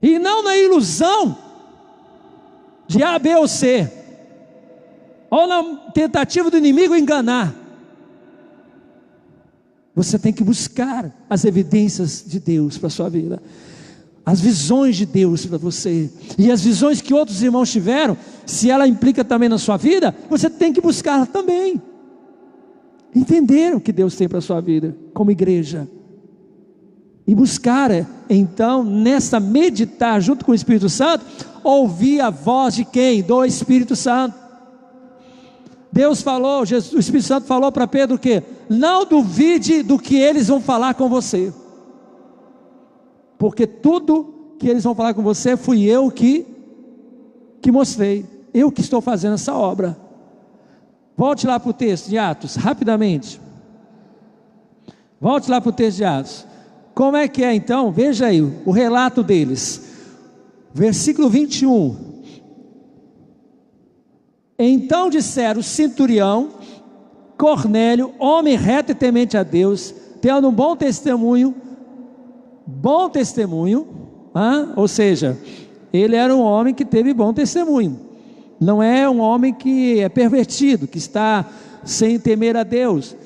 e não na ilusão de A, B ou C, ou na tentativa do inimigo enganar. Você tem que buscar as evidências de Deus para a sua vida, as visões de Deus para você, e as visões que outros irmãos tiveram, se ela implica também na sua vida, você tem que buscar também, entender o que Deus tem para a sua vida, como igreja. e buscar, então, nessa meditar junto com o Espírito Santo, ouvir a voz de quem? Do Espírito Santo. Deus falou, o Espírito Santo falou para Pedro que não duvide do que eles vão falar com você, porque tudo que eles vão falar com você, fui eu que mostrei, eu que estou fazendo essa obra. Volte lá para o texto de Atos, rapidamente. Volte lá para o texto de Atos. Como é que é então? Veja aí o relato deles. Versículo 21. Então disseram o centurião, Cornélio, homem reto e temente a Deus, tendo um bom testemunho, ou seja, ele era um homem que teve bom testemunho, não é um homem que é pervertido, que está sem temer a Deus,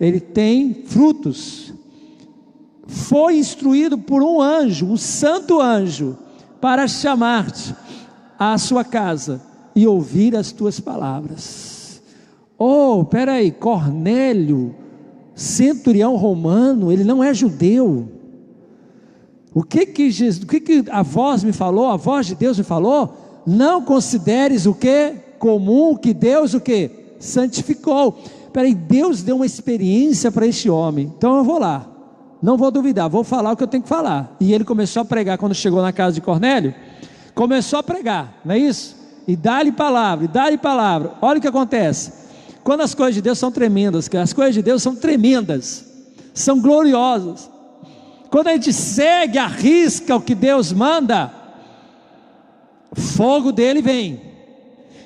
ele tem frutos. Foi instruído por um anjo, um santo anjo, para chamar-te à sua casa e ouvir as tuas palavras. Oh, peraí, Cornélio, centurião romano, ele não é judeu. O que a voz me falou, a voz de Deus me falou? Não consideres o que? Comum, que Deus o que? Santificou. Peraí, Deus deu uma experiência para este homem, então eu vou lá, não vou duvidar, vou falar o que eu tenho que falar. E ele começou a pregar, quando chegou na casa de Cornélio, começou a pregar, não é isso? E dá-lhe palavra, olha o que acontece, quando as coisas de Deus são tremendas, as coisas de Deus são tremendas, são gloriosas, quando a gente segue, arrisca o que Deus manda, fogo dele vem,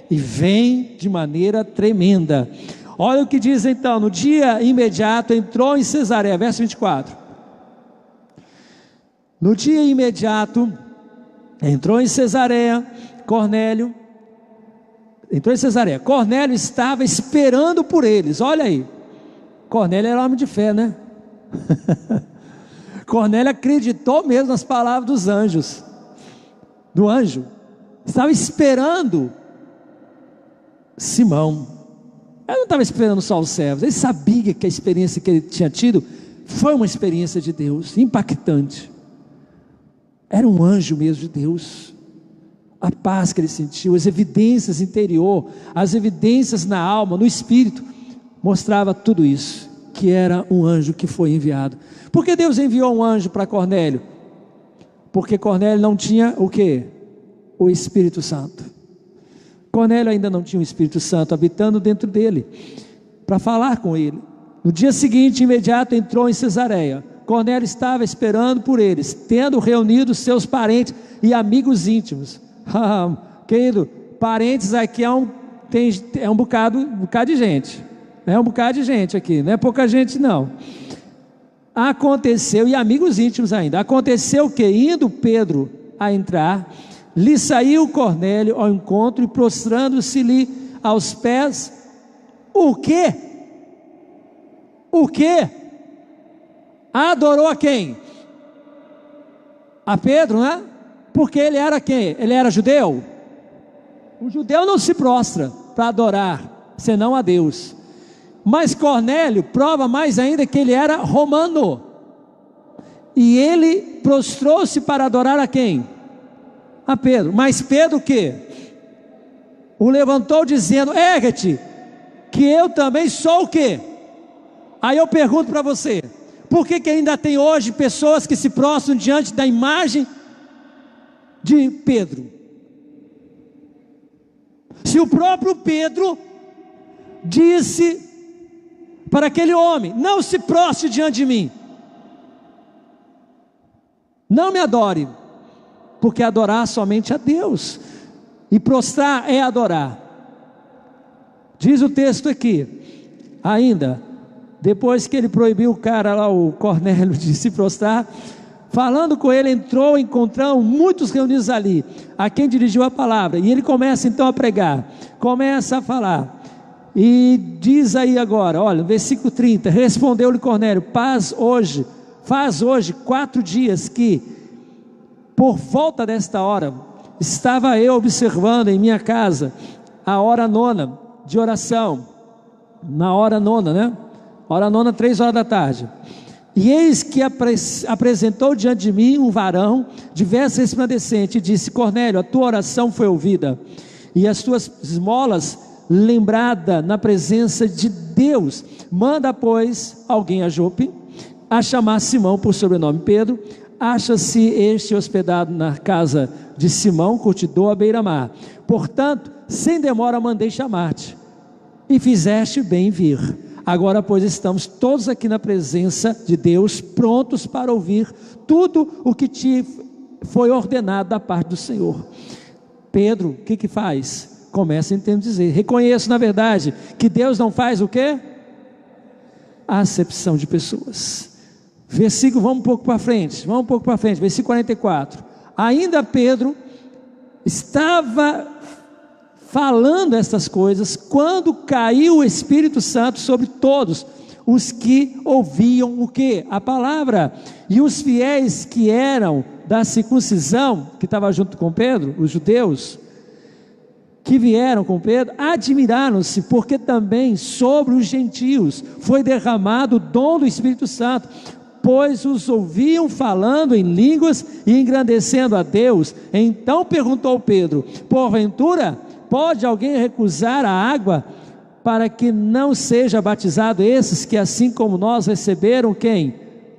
e vem de maneira tremenda. Olha o que diz então: no dia imediato entrou em Cesareia, verso 24, no dia imediato entrou em Cesareia, Cornélio estava esperando por eles. Olha aí, Cornélio era homem de fé, né? Cornélio acreditou mesmo nas palavras dos anjos, do anjo, estava esperando Simão. Ele não estava esperando só os servos, ele sabia que a experiência que ele tinha tido foi uma experiência de Deus, impactante, era um anjo mesmo de Deus. A paz que ele sentiu, as evidências interior, as evidências na alma, no espírito, mostrava tudo isso, que era um anjo que foi enviado. Por que Deus enviou um anjo para Cornélio? Porque Cornélio não tinha o quê? O Espírito Santo. Cornélio ainda não tinha o Espírito Santo habitando dentro dele, para falar com ele. No dia seguinte, imediato, entrou em Cesareia. Cornélio estava esperando por eles, tendo reunido seus parentes e amigos íntimos. Querido, parentes aqui é um bocado de gente, é um bocado de gente aqui, não é pouca gente não. Aconteceu, e amigos íntimos ainda, aconteceu que, indo Pedro a entrar, lhe saiu Cornélio ao encontro e prostrando-se-lhe aos pés, o quê? Adorou a quem? A Pedro, né? Porque ele era quem? Ele era judeu? O judeu não se prostra para adorar, senão a Deus. Mas Cornélio prova mais ainda que ele era romano, e ele prostrou-se para adorar a quem? A Pedro. Mas Pedro o quê? O levantou dizendo: ergue-te, que eu também sou o quê? Aí eu pergunto para você, por que ainda tem hoje pessoas que se prostram diante da imagem de Pedro? Se o próprio Pedro disse para aquele homem: não se prostre diante de mim, não me adore, porque adorar somente a Deus, e prostrar é adorar. Diz o texto aqui, ainda, depois que ele proibiu o cara lá, o Cornélio, de se prostrar, falando com ele, encontraram muitos reunidos ali, a quem dirigiu a palavra, e ele começa então a pregar, começa a falar, e diz aí agora, olha, versículo 30, respondeu-lhe Cornélio: faz hoje 4 dias que, por volta desta hora, estava eu observando em minha casa a hora 9 de oração, na hora 9, né? Hora 9, 3 horas da tarde, E eis que apresentou diante de mim um varão de veste resplandecente, e disse: Cornélio, a tua oração foi ouvida, e as tuas esmolas lembrada na presença de Deus. Manda, pois, alguém a Jope, a chamar Simão, por sobrenome Pedro. Acha-se este hospedado na casa de Simão, curtidor à beira-mar. Portanto, sem demora mandei chamar-te, e fizeste bem em vir. Agora, pois, estamos todos aqui na presença de Deus, prontos para ouvir tudo o que te foi ordenado da parte do Senhor. Pedro, o que faz? Começa a entender dizer: reconheço, na verdade, que Deus não faz o quê? Acepção de pessoas. Versículo, vamos um pouco para frente, versículo 44. Ainda Pedro estava falando estas coisas, quando caiu o Espírito Santo sobre todos os que ouviam o quê? A palavra. E os fiéis que eram da circuncisão, que estava junto com Pedro, os judeus, que vieram com Pedro, admiraram-se, porque também sobre os gentios foi derramado o dom do Espírito Santo, pois os ouviam falando em línguas e engrandecendo a Deus. Então perguntou Pedro: porventura pode alguém recusar a água para que não seja batizado esses que, assim como nós, receberam quem?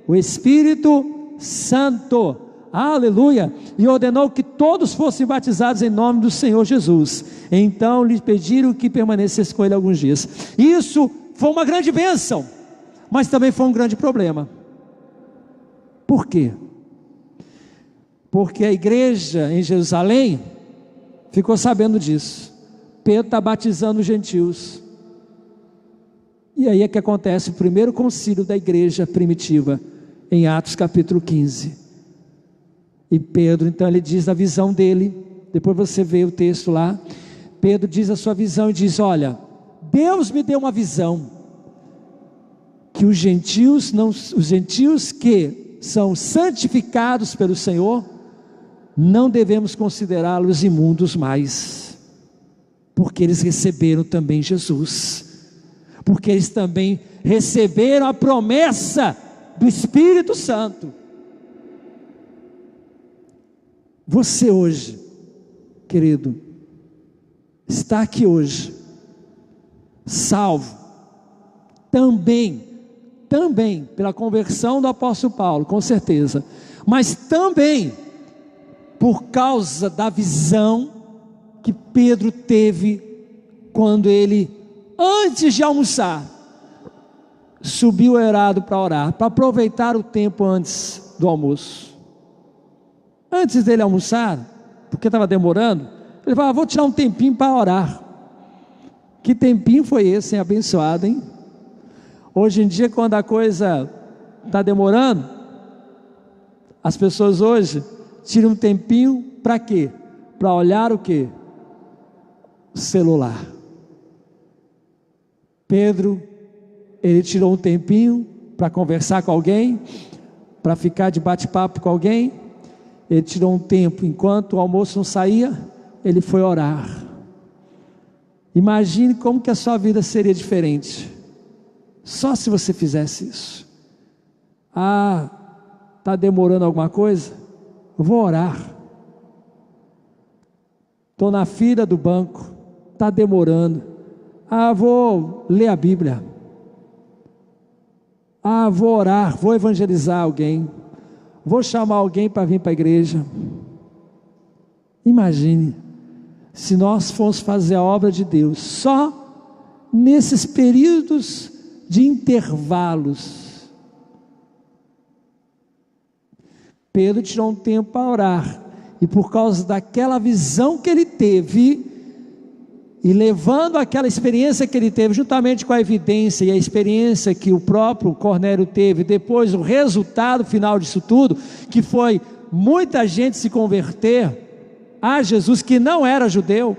O Espírito Santo. Aleluia. E ordenou que todos fossem batizados em nome do Senhor Jesus. Então lhe pediram que permanecesse com ele alguns dias. Isso foi uma grande bênção, mas também foi um grande problema. Por quê? Porque a igreja em Jerusalém ficou sabendo disso. Pedro está batizando os gentios. E aí é que acontece o primeiro concílio da igreja primitiva, em Atos capítulo 15. E Pedro, então, ele diz a visão dele. Depois você vê o texto lá. Pedro diz a sua visão e diz: olha, Deus me deu uma visão, que os gentios que são santificados pelo Senhor, não devemos considerá-los imundos mais, porque eles receberam também Jesus, porque eles também receberam a promessa do Espírito Santo. Você hoje, querido, está aqui hoje, salvo, também pela conversão do apóstolo Paulo, com certeza, mas também por causa da visão que Pedro teve, quando ele, antes de almoçar, subiu o eirado para orar, para aproveitar o tempo antes do almoço. Antes dele almoçar, porque estava demorando, ele falou: vou tirar um tempinho para orar. Que tempinho foi esse, hein? Abençoado, hein? Hoje em dia, quando a coisa está demorando, as pessoas hoje tiram um tempinho para quê? Para olhar o quê? O celular. Pedro, ele tirou um tempinho para conversar com alguém, para ficar de bate-papo com alguém. Ele tirou um tempo, enquanto o almoço não saía, ele foi orar. Imagine como que a sua vida seria diferente, só se você fizesse isso. Está demorando alguma coisa? Eu vou orar. Estou na fila do banco, está demorando. Vou ler a Bíblia. Vou orar, vou evangelizar alguém, vou chamar alguém para vir para a igreja. Imagine, se nós formos fazer a obra de Deus, só nesses períodos de intervalos. Pedro tirou um tempo para orar, e por causa daquela visão que ele teve, e levando aquela experiência que ele teve, juntamente com a evidência e a experiência que o próprio Cornélio teve, depois o resultado final disso tudo, que foi muita gente se converter a Jesus, que não era judeu,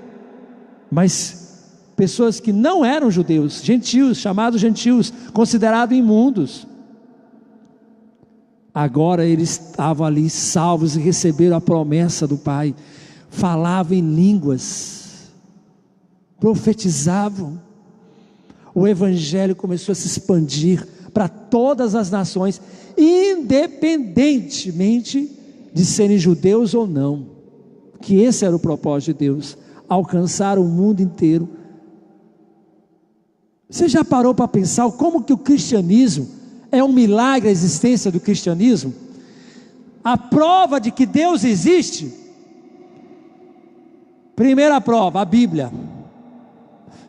mas pessoas que não eram judeus, gentios, chamados gentios, considerados imundos. Agora eles estavam ali salvos e receberam a promessa do Pai, falavam em línguas, profetizavam, o Evangelho começou a se expandir, para todas as nações, independentemente de serem judeus ou não, que esse era o propósito de Deus, alcançar o mundo inteiro. Você já parou para pensar como que o cristianismo é um milagre, a existência do cristianismo? A prova de que Deus existe, primeira prova, a Bíblia.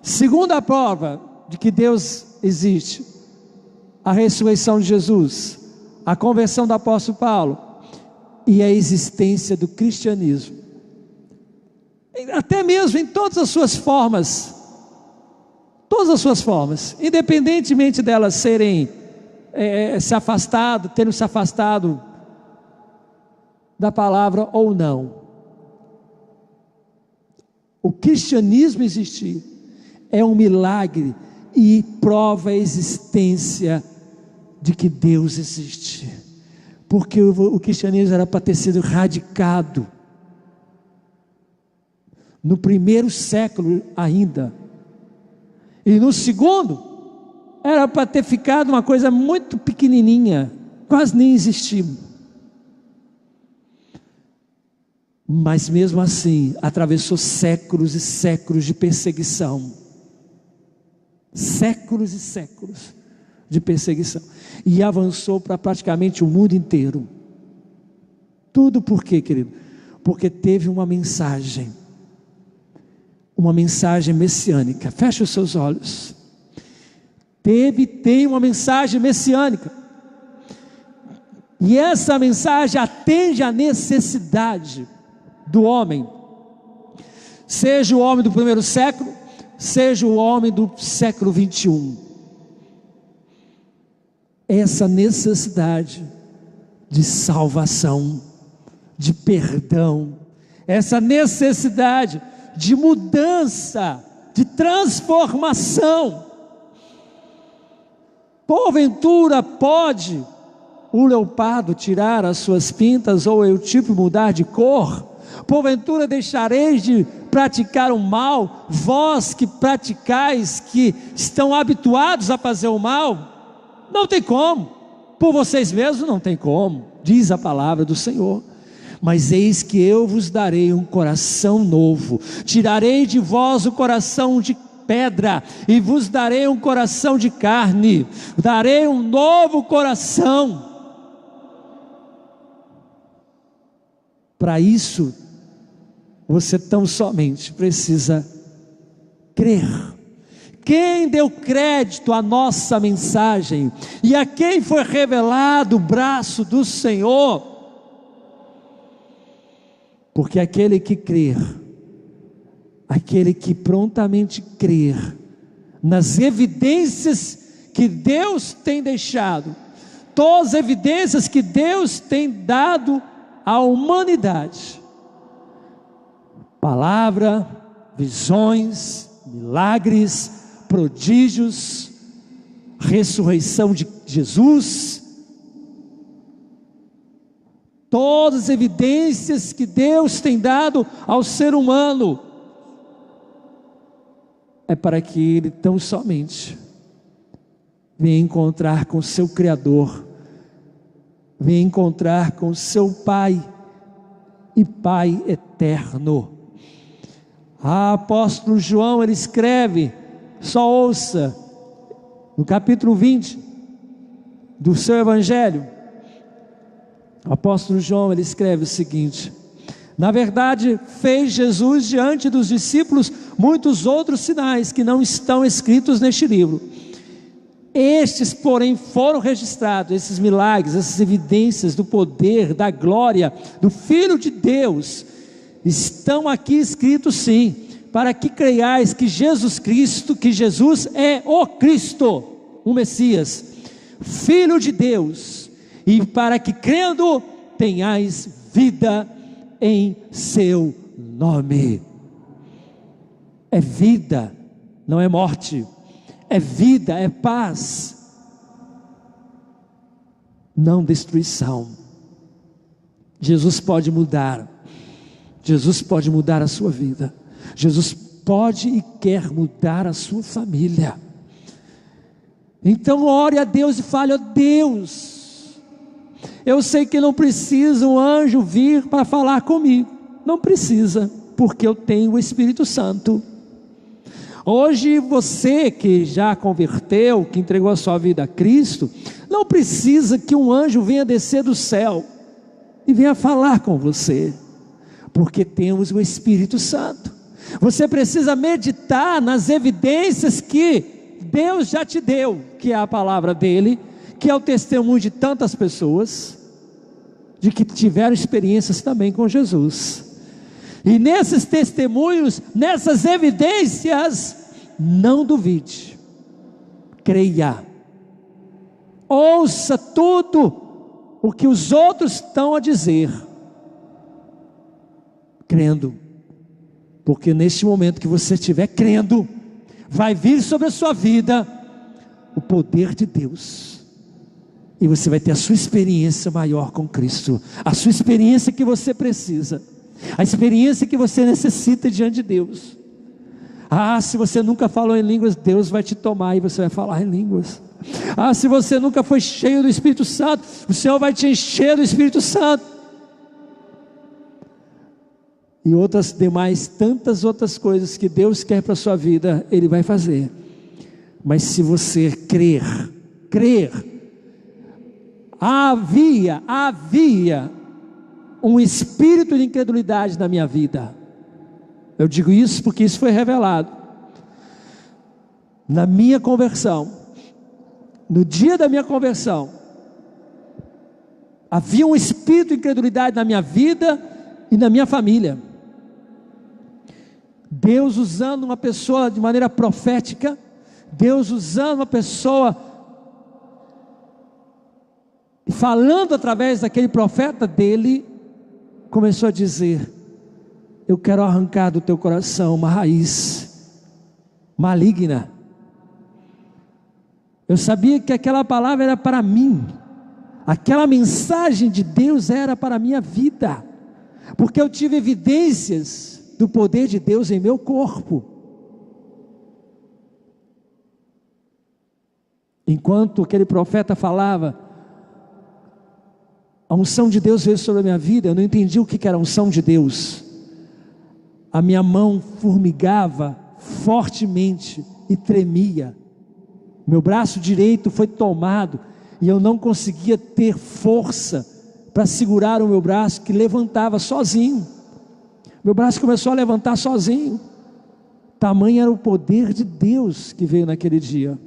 Segunda prova de que Deus existe, a ressurreição de Jesus, a conversão do apóstolo Paulo e a existência do cristianismo. Até mesmo em todas as suas formas, independentemente delas serem terem se afastado da palavra ou não, o cristianismo existir é um milagre e prova a existência de que Deus existe, porque o cristianismo era para ter sido radicado no primeiro século ainda, e no segundo era para ter ficado uma coisa muito pequenininha, quase nem existia. Mas mesmo assim, atravessou séculos e séculos de perseguição. Séculos e séculos de perseguição. E avançou para praticamente o mundo inteiro. Tudo por quê, querido? Porque teve uma mensagem messiânica. Feche os seus olhos. Tem uma mensagem messiânica. E essa mensagem atende à necessidade do homem, seja o homem do primeiro século, seja o homem do século 21. Essa necessidade de salvação, de perdão, essa necessidade de mudança, de transformação. Porventura pode o leopardo tirar as suas pintas, ou o tipo mudar de cor? Porventura deixareis de praticar o mal, vós que praticais, que estão habituados a fazer o mal? Não tem como, por vocês mesmos não tem como, diz a palavra do Senhor. Mas eis que eu vos darei um coração novo, tirarei de vós o coração de pedra, e vos darei um coração de carne, darei um novo coração. Para isso, você tão somente precisa crer. Quem deu crédito à nossa mensagem, e a quem foi revelado o braço do Senhor? Porque aquele que crer, aquele que prontamente crer nas evidências que Deus tem deixado, todas as evidências que Deus tem dado à humanidade, palavra, visões, milagres, prodígios, ressurreição de Jesus, todas as evidências que Deus tem dado ao ser humano, é para que ele tão somente venha encontrar com seu Criador, venha encontrar com seu Pai e Pai eterno. Apóstolo João, ele escreve, só ouça, no capítulo 20 do seu Evangelho, o apóstolo João, ele escreve o seguinte: na verdade, fez Jesus diante dos discípulos muitos outros sinais que não estão escritos neste livro. Estes, porém, foram registrados, esses milagres, essas evidências do poder, da glória do Filho de Deus, estão aqui escritos sim, para que creiais que Jesus é o Cristo, o Messias, Filho de Deus, e para que crendo tenhais vida em seu nome. É vida, não é morte, é vida, é paz, não destruição. Jesus pode mudar a sua vida, Jesus pode e quer mudar a sua família. Então ore a Deus e fale: ó Deus, eu sei que não precisa um anjo vir para falar comigo, não precisa, porque eu tenho o Espírito Santo. Hoje você que já converteu, que entregou a sua vida a Cristo, não precisa que um anjo venha descer do céu e venha falar com você, porque temos o Espírito Santo. Você precisa meditar nas evidências que Deus já te deu, que é a palavra dele, que é o testemunho de tantas pessoas, de que tiveram experiências também com Jesus. E nesses testemunhos, nessas evidências, não duvide, creia, ouça tudo o que os outros estão a dizer, crendo, porque neste momento que você estiver crendo, vai vir sobre a sua vida o poder de Deus, e você vai ter a sua experiência maior com Cristo, a sua experiência que você precisa, a experiência que você necessita diante de Deus. Se você nunca falou em línguas, Deus vai te tomar e você vai falar em línguas. Se você nunca foi cheio do Espírito Santo, o Senhor vai te encher do Espírito Santo. E outras demais, tantas outras coisas que Deus quer para a sua vida, Ele vai fazer. Mas se você crer, havia um espírito de incredulidade na minha vida. Eu digo isso porque isso foi revelado na minha conversão. No dia da minha conversão, havia um espírito de incredulidade na minha vida e na minha família. Deus usando uma pessoa de maneira profética, Deus usando uma pessoa, falando através daquele profeta dele, começou a dizer: eu quero arrancar do teu coração uma raiz maligna. Eu sabia que aquela palavra era para mim, aquela mensagem de Deus era para a minha vida, porque eu tive evidências do poder de Deus em meu corpo. Enquanto aquele profeta falava, a unção de Deus veio sobre a minha vida, eu não entendi o que era a unção de Deus. A minha mão formigava fortemente e tremia, meu braço direito foi tomado, e eu não conseguia ter força para segurar o meu braço, que levantava sozinho. Meu braço começou a levantar sozinho. Tamanho era o poder de Deus que veio naquele dia.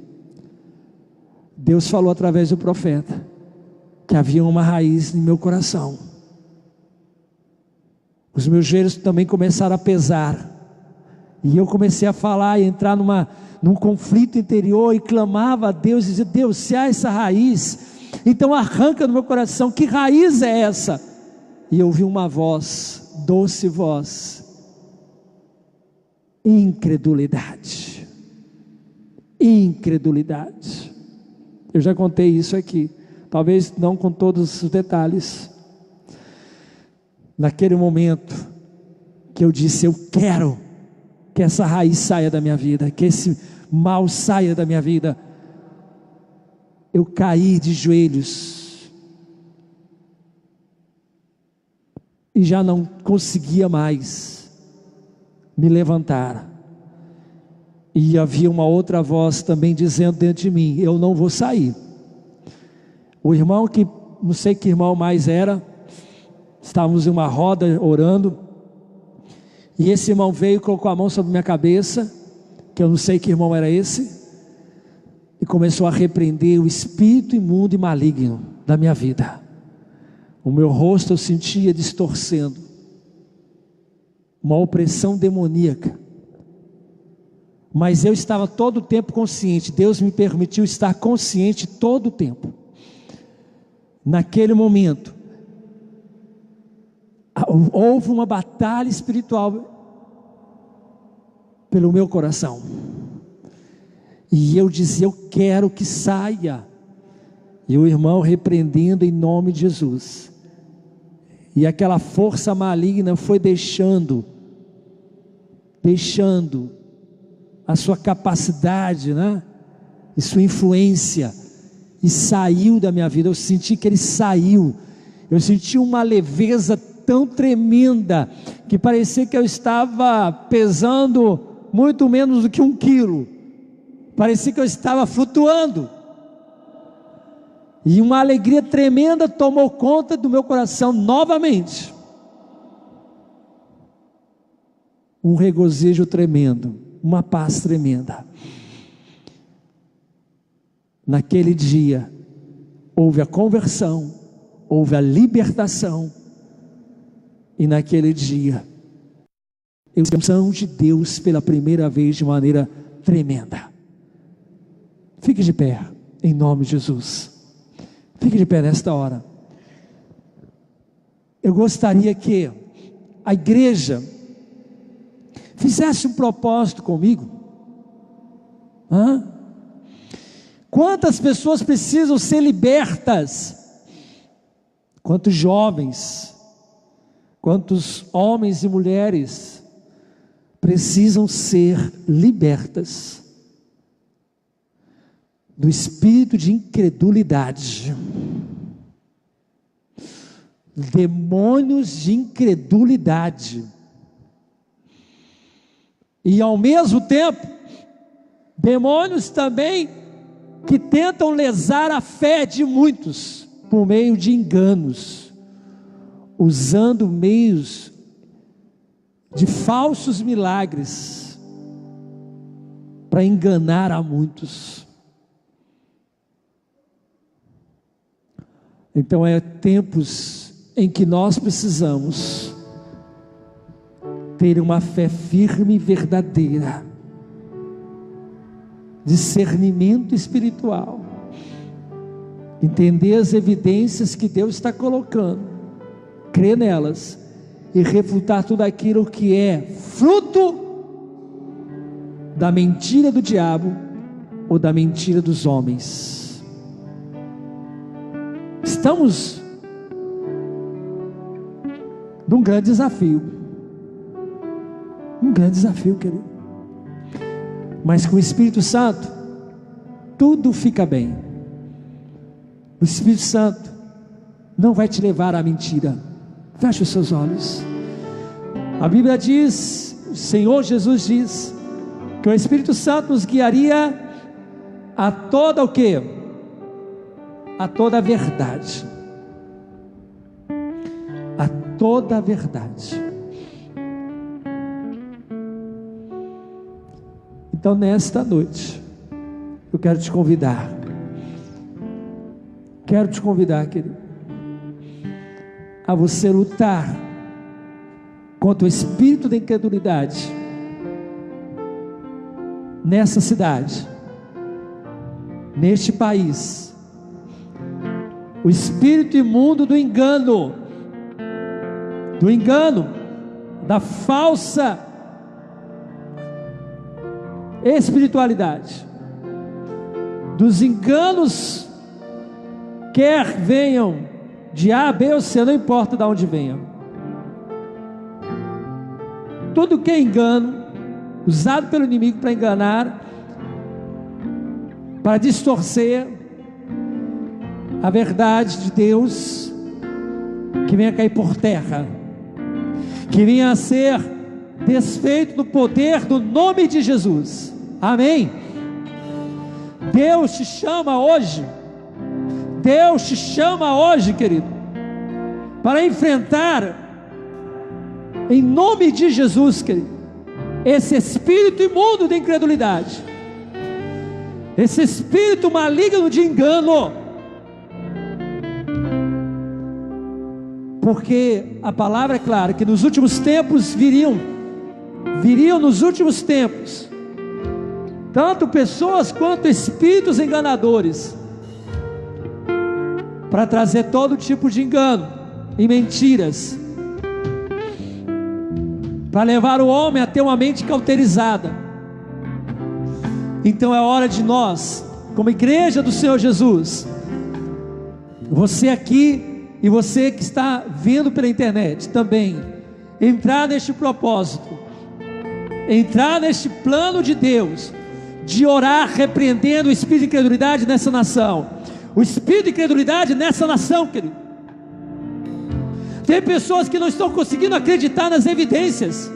Deus falou através do profeta que havia uma raiz em meu coração. Os meus joelhos também começaram a pesar, e eu comecei a falar e entrar num conflito interior, e clamava a Deus, e dizia: Deus, se há essa raiz, então arranca no meu coração. Que raiz é essa? E eu ouvi uma voz, doce voz: incredulidade. Incredulidade. Eu já contei isso aqui, talvez não com todos os detalhes. Naquele momento que eu disse: eu quero que essa raiz saia da minha vida, que esse mal saia da minha vida, eu caí de joelhos e já não conseguia mais me levantar. E havia uma outra voz também dizendo dentro de mim: eu não vou sair. O irmão, que não sei que irmão mais era, estávamos em uma roda orando, e esse irmão veio e colocou a mão sobre minha cabeça, que eu não sei que irmão era esse, e começou a repreender o espírito imundo e maligno da minha vida. O meu rosto eu sentia distorcendo, uma opressão demoníaca, mas eu estava todo o tempo consciente. Deus me permitiu estar consciente todo o tempo. Naquele momento houve uma batalha espiritual pelo meu coração, e eu dizia: eu quero que saia. E o irmão repreendendo em nome de Jesus, e aquela força maligna foi deixando a sua capacidade, e sua influência, e saiu da minha vida. Eu senti que ele saiu. Eu senti uma leveza tão tremenda, que parecia que eu estava pesando muito menos do que 1 quilo. Parecia que eu estava flutuando. E uma alegria tremenda tomou conta do meu coração novamente. Um regozijo tremendo, uma paz tremenda. Naquele dia, houve a conversão, houve a libertação, e naquele dia, eu vi a unção de Deus pela primeira vez de maneira tremenda. Fique de pé, em nome de Jesus. Fique de pé nesta hora. Eu gostaria que a igreja fizesse um propósito comigo. Quantas pessoas precisam ser libertas? Quantos jovens, quantos homens e mulheres precisam ser libertas do espírito de incredulidade, demônios de incredulidade, e ao mesmo tempo, demônios também que tentam lesar a fé de muitos, por meio de enganos, usando meios de falsos milagres, para enganar a muitos. Então é tempos em que nós precisamos ter uma fé firme e verdadeira, discernimento espiritual, entender as evidências que Deus está colocando, crer nelas e refutar tudo aquilo que é fruto da mentira do diabo ou da mentira dos homens. Estamos num grande desafio, querido, mas com o Espírito Santo tudo fica bem. O Espírito Santo não vai te levar à mentira. Feche os seus olhos. A Bíblia diz, o Senhor Jesus diz, que o Espírito Santo nos guiaria a toda o quê? A toda a verdade. A toda a verdade. Então nesta noite, eu quero te convidar, querido, a você lutar contra o espírito da incredulidade nessa cidade, neste país, o espírito imundo do engano, da falsa espiritualidade, dos enganos, quer venham de A, B ou C, não importa de onde venham, tudo que é engano, usado pelo inimigo para enganar, para distorcer a verdade de Deus, que venha cair por terra, que venha a ser desfeito do poder do nome de Jesus. Amém? Deus te chama hoje, querido, para enfrentar, em nome de Jesus, querido, esse espírito imundo de incredulidade, esse espírito maligno de engano, porque a palavra é clara, que nos últimos tempos viriam nos últimos tempos, tanto pessoas quanto espíritos enganadores, para trazer todo tipo de engano e mentiras, para levar o homem a ter uma mente cauterizada. Então é hora de nós, como igreja do Senhor Jesus, você aqui e você que está vendo pela internet também, entrar neste propósito, entrar neste plano de Deus, de orar repreendendo o espírito de incredulidade nessa nação. O espírito de incredulidade nessa nação, querido. Tem pessoas que não estão conseguindo acreditar nas evidências.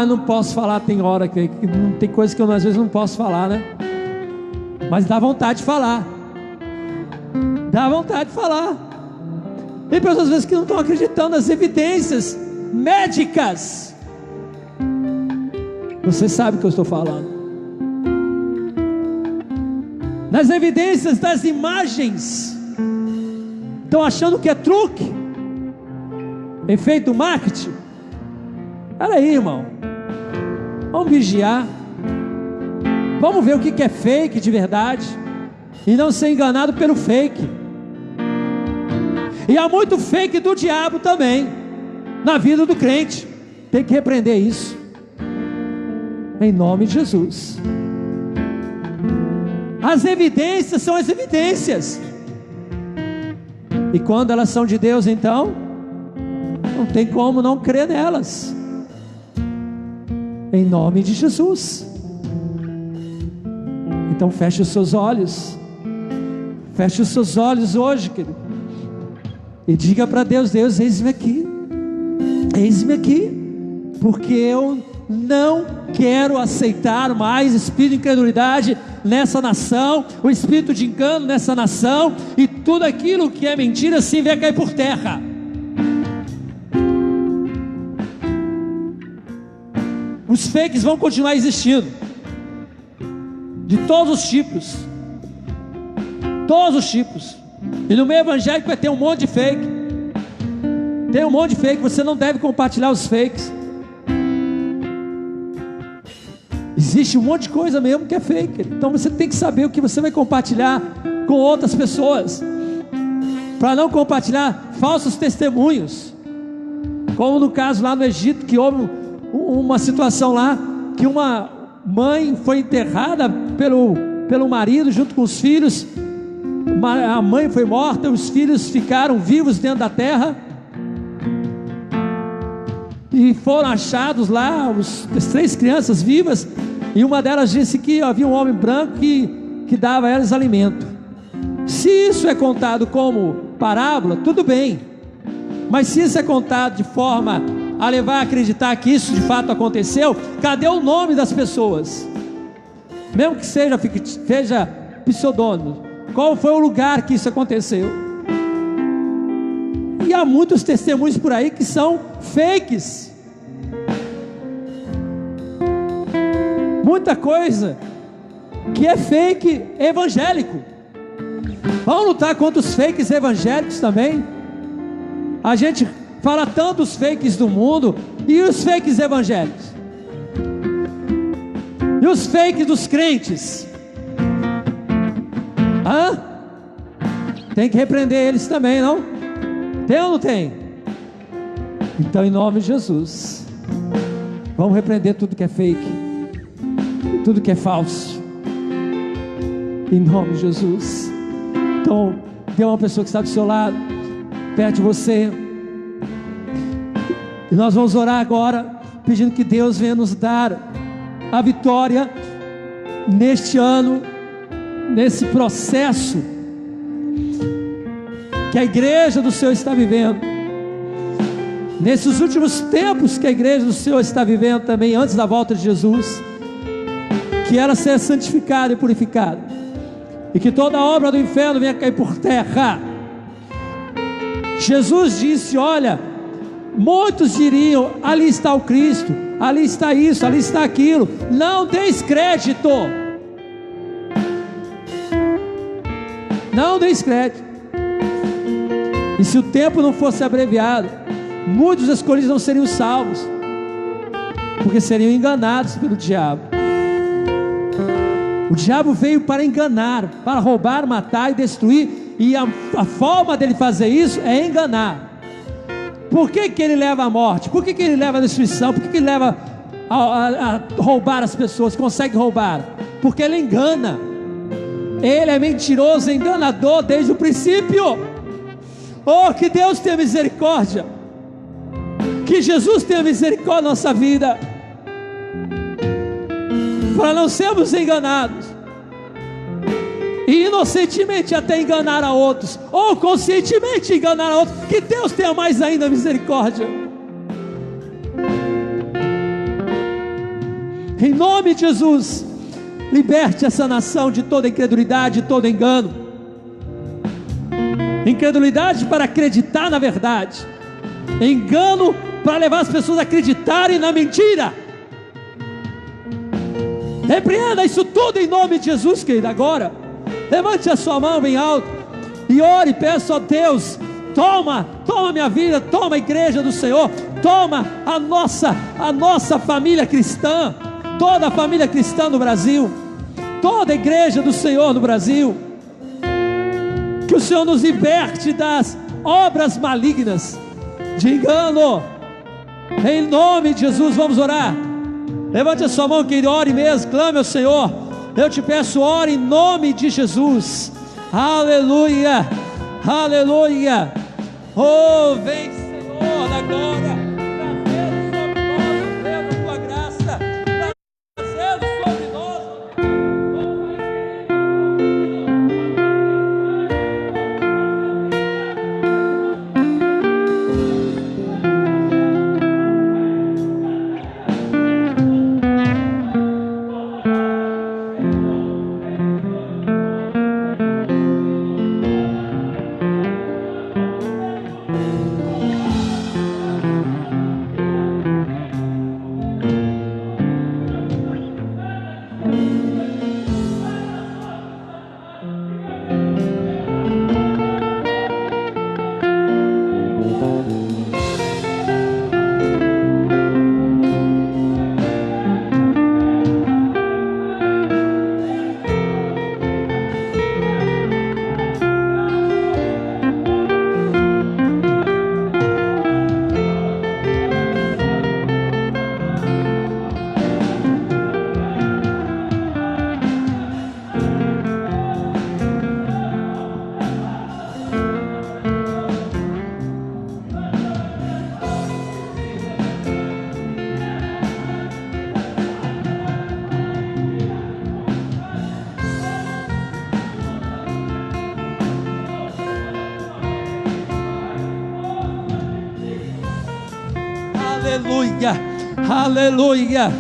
Não posso falar, tem hora que não tem coisa que eu às vezes não posso falar, né? Mas dá vontade de falar. Dá vontade de falar. Tem pessoas às vezes que não estão acreditando nas evidências médicas. Você sabe o que eu estou falando. Nas evidências das imagens. Estão achando que é truque, efeito marketing. Olha aí, irmão, vamos vigiar, vamos ver o que é fake de verdade, e não ser enganado pelo fake. E há muito fake do diabo também, na vida do crente. Tem que repreender isso, em nome de Jesus. As evidências são as evidências, e quando elas são de Deus, então não tem como não crer nelas, em nome de Jesus. Então feche os seus olhos, feche os seus olhos hoje, querido, e diga para Deus: Deus, eis-me aqui, porque eu não quero aceitar mais espírito de incredulidade nessa nação, o espírito de engano nessa nação, e tudo aquilo que é mentira assim vai cair por terra. Os fakes vão continuar existindo, de todos os tipos, e no meio evangélico vai ter um monte de fake. Tem um monte de fake, você não deve compartilhar os fakes. Existe um monte de coisa mesmo que é fake. Então você tem que saber o que você vai compartilhar com outras pessoas, para não compartilhar falsos testemunhos, como no caso lá no Egito, que houve uma situação lá, que uma mãe foi enterrada pelo marido junto com os filhos. A mãe foi morta, os filhos ficaram vivos dentro da terra, e foram achados lá as 3 crianças vivas, e uma delas disse que havia um homem branco que dava a elas alimento. Se isso é contado como parábola, tudo bem, mas se isso é contado de forma a levar a acreditar que isso de fato aconteceu, cadê o nome das pessoas? Mesmo que seja pseudônimo, qual foi o lugar que isso aconteceu? E há muitos testemunhos por aí que são fakes. Muita coisa que é fake evangélico. Vamos lutar contra os fakes evangélicos também. A gente fala tanto dos fakes do mundo, e os fakes evangélicos, e os fakes dos crentes. Tem que repreender eles também, não? Tem ou não tem? Então, em nome de Jesus, vamos repreender tudo que é fake, tudo que é falso, em nome de Jesus. Então, tem uma pessoa que está do seu lado, perto de você, e nós vamos orar agora, pedindo que Deus venha nos dar a vitória neste ano, nesse processo que a igreja do Senhor está vivendo, nesses últimos tempos que a igreja do Senhor está vivendo também, antes da volta de Jesus, que ela seja santificada e purificada, e que toda obra do inferno venha cair por terra. Jesus disse: olha, muitos diriam: ali está o Cristo, ali está isso, ali está aquilo. Não deis crédito, não deis crédito. E se o tempo não fosse abreviado, muitos escolhidos não seriam salvos, porque seriam enganados pelo diabo. O diabo veio para enganar, para roubar, matar e destruir, e a forma dele fazer isso é enganar. Por que ele leva à morte? Por que ele leva à destruição? Por que ele leva a roubar as pessoas? Consegue roubar? Porque ele engana. Ele é mentiroso, enganador desde o princípio. Oh, que Deus tenha misericórdia, que Jesus tenha misericórdia da nossa vida. para não sermos enganados, e inocentemente até enganar a outros, ou conscientemente enganar a outros. Que Deus tenha mais ainda misericórdia. Em nome de Jesus, liberte essa nação de toda incredulidade, de todo engano. Incredulidade para acreditar na verdade, engano para levar as pessoas a acreditarem na mentira. Repreenda isso tudo em nome de Jesus, querido. Agora, levante a sua mão bem alto e ore, peça a Deus: toma minha vida, toma a igreja do Senhor, toma a nossa família cristã, toda a família cristã no Brasil, toda a igreja do Senhor no Brasil. Que o Senhor nos liberte das obras malignas, de engano, em nome de Jesus. Vamos orar. Levante a sua mão, querido, ore mesmo, clame ao Senhor. Eu te peço, ore em nome de Jesus. Aleluia, aleluia. Oh, vem, Senhor da glória, trazendo sobre nós, Deus, tua graça, trazendo sobre nós. Aleluia, aleluia.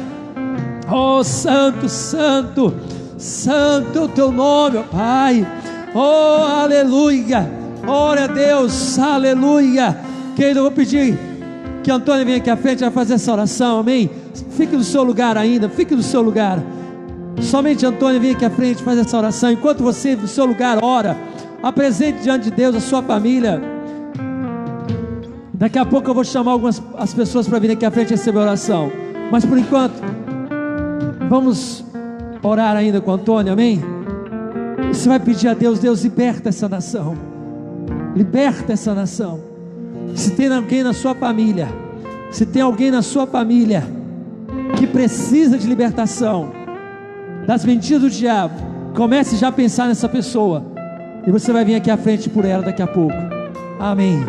Oh, santo, santo, santo é o teu nome, ó Pai. Oh, aleluia. Glória a Deus, aleluia. Querido, eu vou pedir que Antônio venha aqui à frente, vai fazer essa oração, amém? Fique no seu lugar ainda, fique no seu lugar. Somente Antônio venha aqui à frente, faz essa oração. Enquanto você no seu lugar ora, apresente diante de Deus a sua família. Daqui a pouco eu vou chamar as pessoas para vir aqui à frente receber a oração. Mas por enquanto, vamos orar ainda com Antônio, amém? Você vai pedir a Deus: Deus, liberta essa nação. Liberta essa nação. Se tem alguém na sua família, se tem alguém na sua família que precisa de libertação das mentiras do diabo, comece já a pensar nessa pessoa, e você vai vir aqui à frente por ela daqui a pouco. Amém.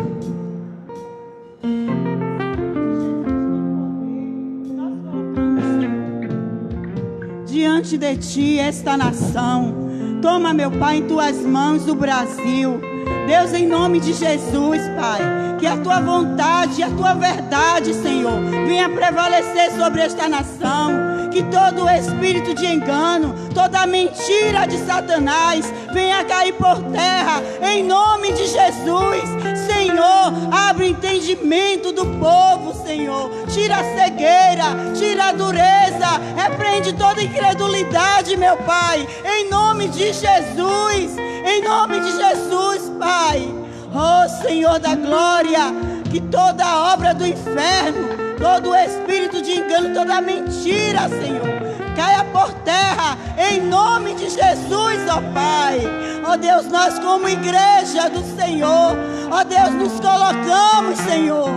Diante de ti esta nação, toma, meu Pai, em tuas mãos o Brasil. Deus, em nome de Jesus, Pai, que a tua vontade e a tua verdade, Senhor, venha prevalecer sobre esta nação. Que todo o espírito de engano, toda mentira de Satanás venha cair por terra, em nome de Jesus. Senhor, abre o entendimento do povo, Senhor. Tira a cegueira, tira a dureza, repreende toda incredulidade, meu Pai, em nome de Jesus. Em nome de Jesus, Pai. Oh, Senhor da glória, que toda a obra do inferno, todo o espírito de engano, toda mentira, Senhor, caia por terra, em nome de Jesus, ó Pai. Ó Deus, nós como igreja do Senhor, ó Deus, nos colocamos, Senhor,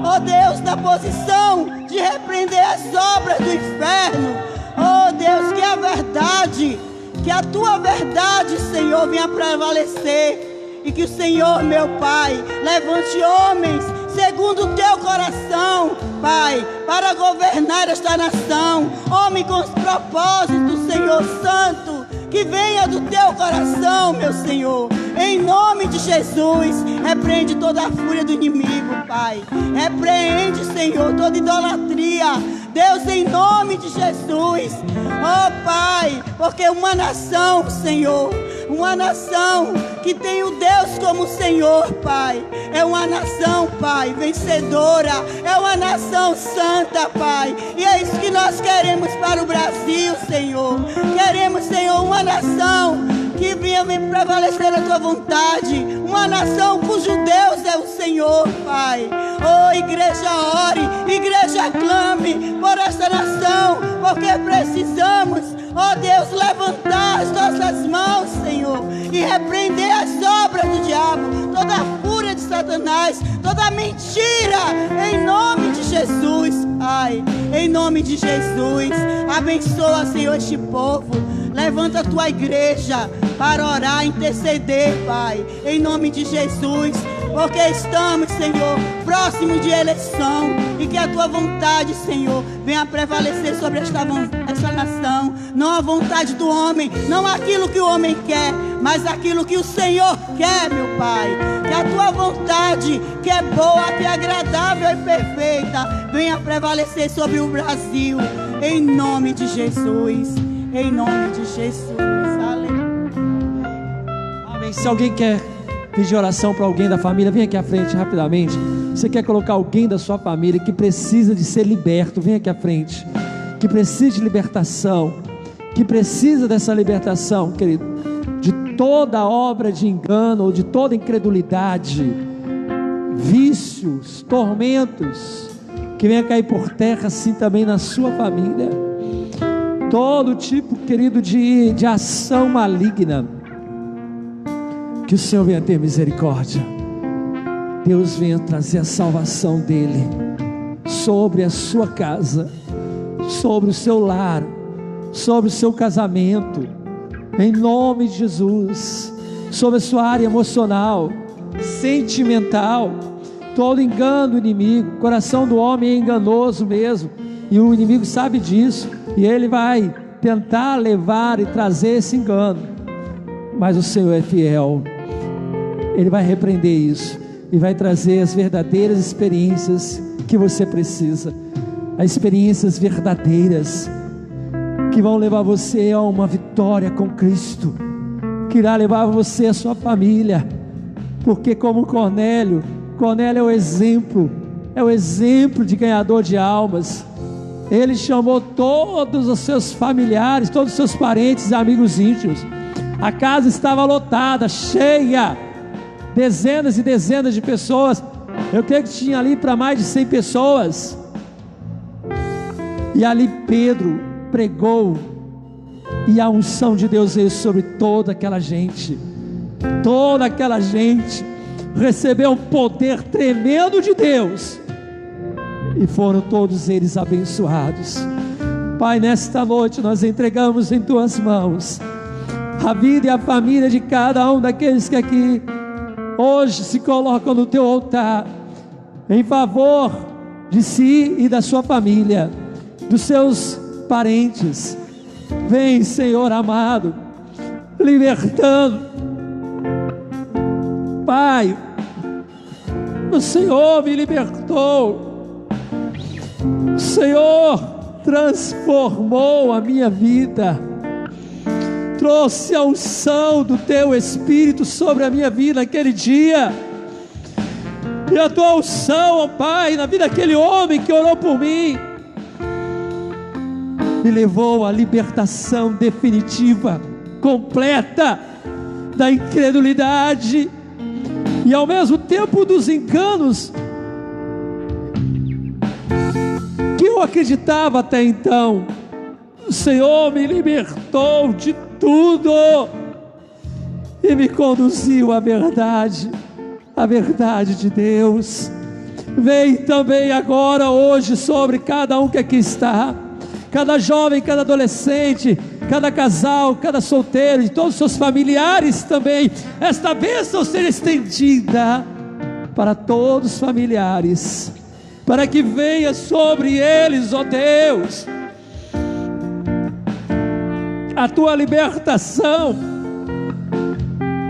ó Deus, na posição de repreender as obras do inferno. Ó Deus, que a verdade, que a tua verdade, Senhor, venha prevalecer. E que o Senhor, meu Pai, levante homens segundo o teu coração, Pai, para governar esta nação. Homem com os propósitos, Senhor Santo, que venha do teu coração, meu Senhor. Em nome de Jesus, repreende toda a fúria do inimigo, Pai. Repreende, Senhor, toda idolatria. Deus, em nome de Jesus. Oh, Pai, porque uma nação, Senhor, uma nação que tem o Deus como Senhor, Pai, é uma nação, Pai, vencedora, é uma nação santa, Pai, e é isso que nós queremos para o Brasil, Senhor. Queremos, Senhor, uma nação que venha prevalecer a tua vontade, uma nação cujo Deus é o Senhor, Pai. Oh, igreja, ore, igreja, clame por esta nação, porque precisamos, ó Deus, levantar as nossas mãos, Senhor, e repreender as obras do diabo, toda a fúria de Satanás, toda a mentira, em nome de Jesus, Pai, em nome de Jesus. Abençoa, Senhor, este povo. Levanta a tua igreja para orar, interceder, Pai, em nome de Jesus, porque estamos, Senhor, próximo de eleição, e que a tua vontade, Senhor, venha prevalecer sobre esta nação. Não a vontade do homem, não aquilo que o homem quer, mas aquilo que o Senhor quer, meu Pai. Que a tua vontade, que é boa, que é agradável e perfeita, venha prevalecer sobre o Brasil, em nome de Jesus. Em nome de Jesus, aleluia. Amém. Se alguém quer pedir oração para alguém da família, vem aqui à frente rapidamente. Você quer colocar alguém da sua família que precisa de ser liberto, vem aqui à frente. Que precisa de libertação, que precisa dessa libertação, querido, de toda obra de engano ou de toda incredulidade, vícios, tormentos, que venha cair por terra assim também na sua família. Todo tipo, querido, de ação maligna, que o Senhor venha ter misericórdia. Deus venha trazer a salvação dEle sobre a sua casa, sobre o seu lar, sobre o seu casamento, em nome de Jesus, sobre a sua área emocional, sentimental. Todo engano do inimigo, o coração do homem é enganoso mesmo, e o inimigo sabe disso, e ele vai tentar levar e trazer esse engano, mas o Senhor é fiel. Ele vai repreender isso e vai trazer as verdadeiras experiências que você precisa, as experiências verdadeiras que vão levar você a uma vitória com Cristo, que irá levar você e a sua família, porque como Cornélio é o exemplo de ganhador de almas. Ele chamou todos os seus familiares, todos os seus parentes e amigos íntimos. A casa estava lotada, cheia, dezenas e dezenas de pessoas. Eu creio que tinha ali para mais de 100 pessoas. E ali Pedro pregou, e a unção de Deus veio sobre toda aquela gente. Toda aquela gente recebeu um poder tremendo de Deus, e foram todos eles abençoados. Pai, nesta noite nós entregamos em tuas mãos a vida e a família de cada um daqueles que aqui hoje se colocam no teu altar, em favor de si e da sua família, dos seus parentes. Vem, Senhor amado, libertando. Pai, o Senhor me libertou, o Senhor transformou a minha vida, trouxe a unção do teu Espírito sobre a minha vida naquele dia, e a tua unção, ó Pai, na vida daquele homem que orou por mim, me levou à libertação definitiva, completa, da incredulidade e ao mesmo tempo dos enganos que eu acreditava até então. O Senhor me libertou de tudo e me conduziu à verdade, a verdade de Deus. Vem também agora, hoje, sobre cada um que aqui está, cada jovem, cada adolescente, cada casal, cada solteiro, e todos os seus familiares também. Esta bênção seja estendida para todos os familiares, para que venha sobre eles, ó Deus, a tua libertação,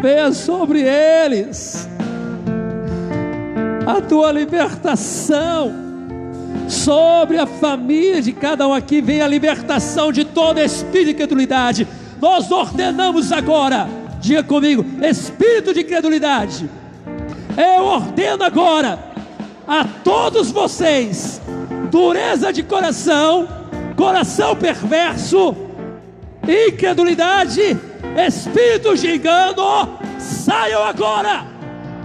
venha sobre eles, a tua libertação, sobre a família de cada um aqui, venha a libertação de toda espírito de incredulidade. Nós ordenamos agora, diga comigo, espírito de incredulidade, eu ordeno agora a todos vocês, dureza de coração, coração perverso, incredulidade, espíritos de engano, saiam agora,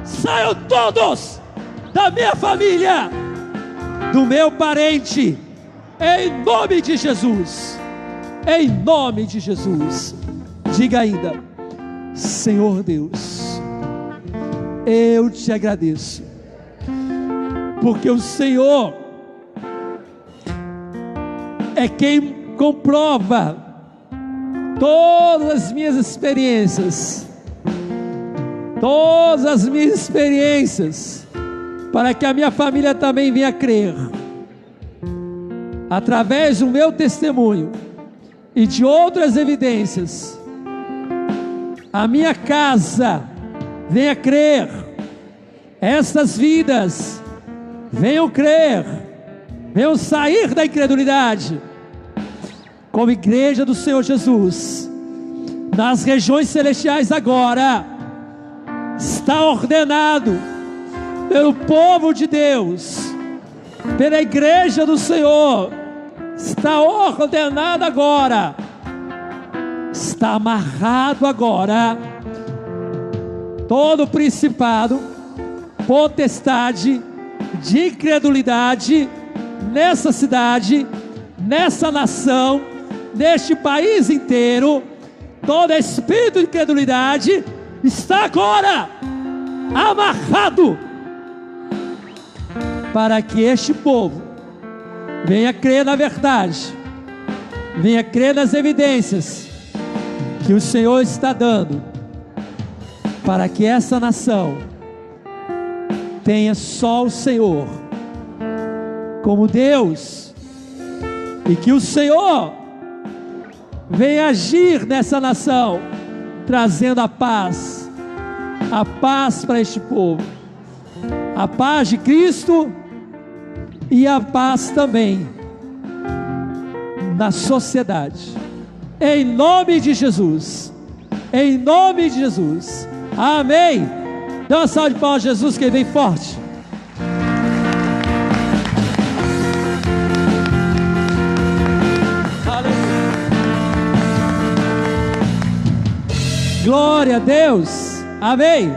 saiam todos da minha família, do meu parente, em nome de Jesus, em nome de Jesus. Diga ainda: Senhor Deus, eu te agradeço, porque o Senhor é quem comprova todas as minhas experiências, para que a minha família também venha crer, através do meu testemunho e de outras evidências. A minha casa venha crer, estas vidas venham crer, venham sair da incredulidade, como igreja do Senhor Jesus, nas regiões celestiais agora, está ordenado pelo povo de Deus, pela igreja do Senhor, está ordenado agora, está amarrado agora, todo principado, potestade de incredulidade, nessa cidade, nessa nação, neste país inteiro, todo espírito de incredulidade, está agora amarrado, para que este povo venha crer na verdade, venha crer nas evidências que o Senhor está dando, para que essa nação tenha só o Senhor como Deus, e que o Senhor venha agir nessa nação, trazendo a paz para este povo, a paz de Cristo e a paz também na sociedade, em nome de Jesus, em nome de Jesus, amém. Dá uma salva de palmas a Jesus, que ele vem forte. Glória a Deus, amém.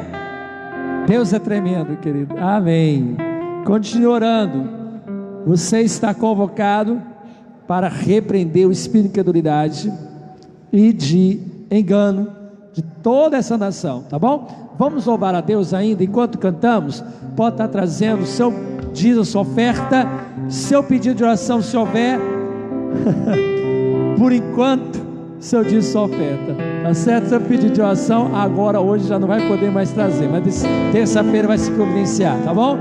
Deus é tremendo, querido, amém. Continue orando. Você está convocado para repreender o espírito de incredulidade e de engano de toda essa nação, tá bom? Vamos louvar a Deus ainda, enquanto cantamos. Pode estar trazendo o seu dízimo, a sua oferta, seu pedido de oração, se houver. Por enquanto, seu dízimo, sua oferta, tá certo? Seu pedido de oração, agora, hoje, já não vai poder mais trazer, mas terça-feira vai se providenciar, tá bom?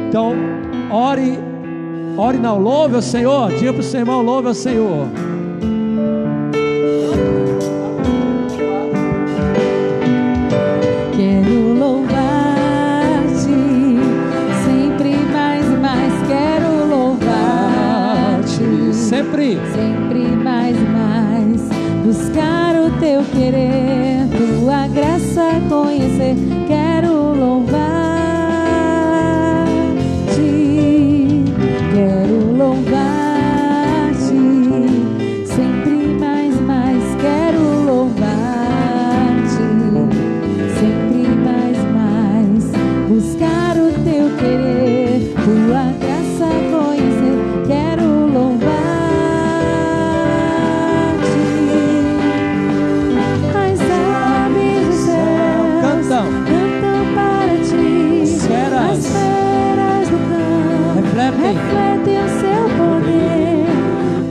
Então, ore não, louve ao Senhor, diga para o seu irmão, louve ao Senhor. Quero louvar-te, sempre mais e mais quero louvar-te, sempre mais e mais, buscar o teu querer, tua graça conhecer, quero louvar-te, quero louvar-te, sempre mais e mais quero louvar-te, sempre mais e mais, buscar o teu querer, tua graça conhecer, quero louvar-te. As aves do céu cantam para ti, as feras do campo refletem o seu poder.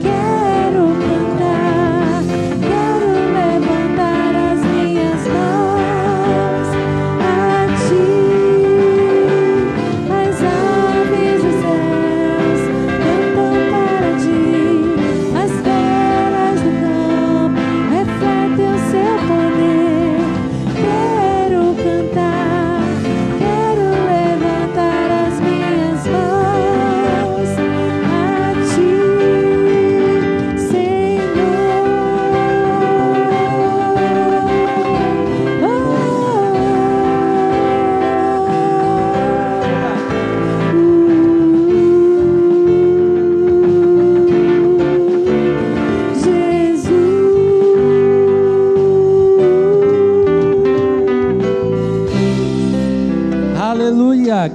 Quero cantar, quero levantar as minhas mãos a ti. As aves do céu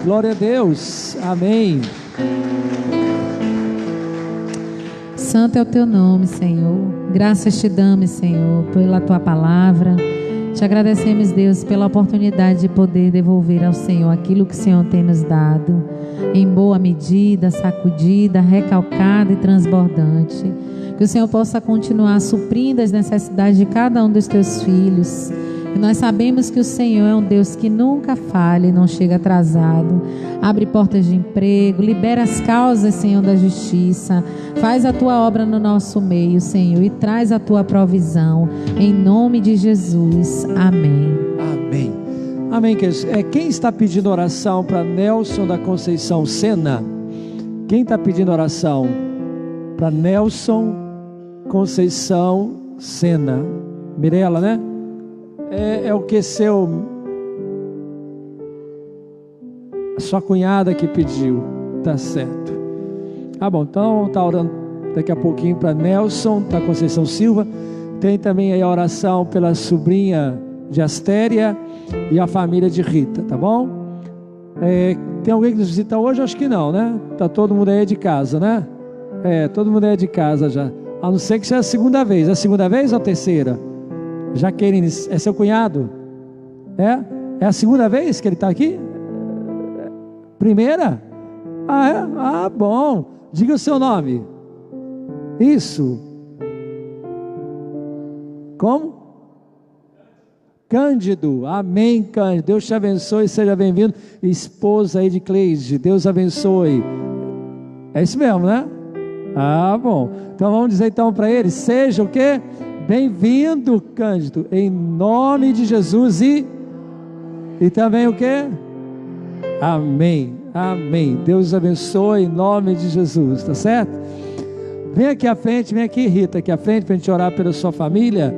Glória a Deus. Amém. Santo é o teu nome, Senhor. Graças te damos, Senhor, pela tua palavra. Te agradecemos, Deus, pela oportunidade de poder devolver ao Senhor aquilo que o Senhor tem nos dado, em boa medida, sacudida, recalcada e transbordante. Que o Senhor possa continuar suprindo as necessidades de cada um dos teus filhos. E nós sabemos que o Senhor é um Deus que nunca falha e não chega atrasado. Abre portas de emprego, libera as causas, Senhor, da justiça. Faz a tua obra no nosso meio, Senhor, e traz a tua provisão. Em nome de Jesus. Amém. Amém. Amém, queridos. Quem está pedindo oração para Nelson da Conceição Sena? Quem está pedindo oração para Nelson Conceição Sena? Mirela, né? É o que sua cunhada que pediu, tá certo. Bom, então tá orando daqui a pouquinho para Nelson da Conceição Silva. Tem também aí a oração pela sobrinha de Astéria e a família de Rita, tá bom? Tem alguém que nos visita hoje? Acho que não, né? Tá todo mundo aí de casa, né? Todo mundo aí de casa já, a não ser que seja a segunda vez. É a segunda vez ou a terceira? Jaqueline, é seu cunhado? É a segunda vez que ele está aqui? Primeira? Bom. Diga o seu nome. Isso. Como? Cândido. Amém, Cândido. Deus te abençoe, seja bem-vindo. Esposa aí de Cleide, Deus abençoe. É isso mesmo, né? Bom. Então vamos dizer então para ele, seja o quê? Bem-vindo, Cândido, em nome de Jesus e também o quê? Amém, amém. Deus abençoe em nome de Jesus, tá certo? Vem aqui à frente, vem aqui, Rita, aqui à frente para a gente orar pela sua família.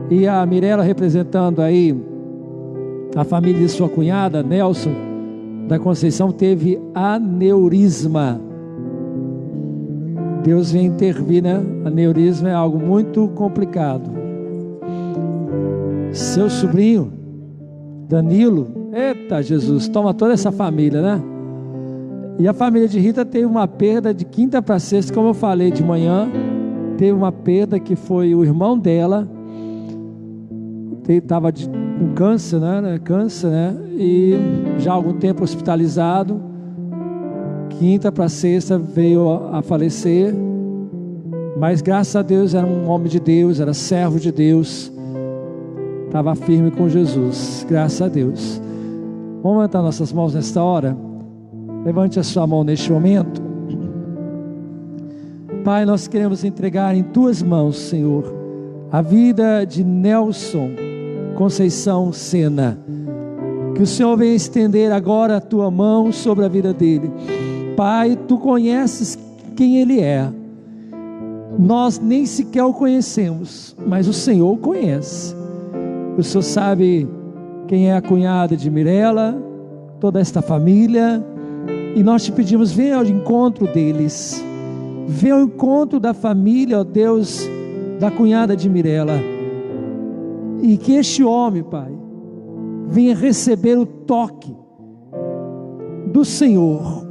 E a Mirela representando aí a família de sua cunhada, Nelson da Conceição, teve aneurisma. Deus vem intervir, né? Aneurisma é algo muito complicado. Seu sobrinho Danilo, eita Jesus, toma toda essa família, né? E a família de Rita teve uma perda de quinta para sexta, como eu falei de manhã. Teve uma perda que foi o irmão dela, estava com câncer, né? E já há algum tempo hospitalizado. Quinta para sexta veio a falecer, mas graças a Deus era um homem de Deus, era servo de Deus, estava firme com Jesus, graças a Deus. Vamos levantar nossas mãos nesta hora. Levante a sua mão neste momento. Pai, nós queremos entregar em tuas mãos, Senhor, a vida de Nelson Conceição Sena. Que o Senhor venha estender agora a tua mão sobre a vida dele. Pai, tu conheces quem ele é. Nós nem sequer o conhecemos, mas o Senhor o conhece. O Senhor sabe quem é a cunhada de Mirela, toda esta família, e nós te pedimos, venha ao encontro deles, venha ao encontro da família, ó Deus, da cunhada de Mirela, e que este homem, Pai, venha receber o toque do Senhor,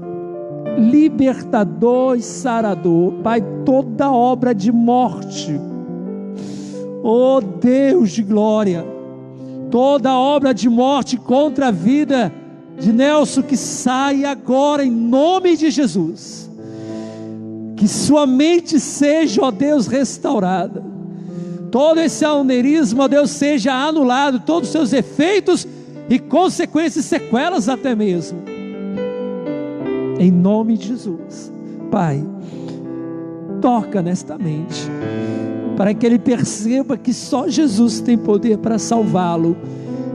libertador e sarador. Pai, toda obra de morte, oh Deus de glória, toda obra de morte contra a vida de Nelson, que sai agora em nome de Jesus. Que sua mente seja, ó Deus, restaurada. Todo esse aneurisma, ó Deus, seja anulado, todos os seus efeitos e consequências, sequelas até mesmo, em nome de Jesus. Pai, toca nesta mente, para que ele perceba que só Jesus tem poder para salvá-lo,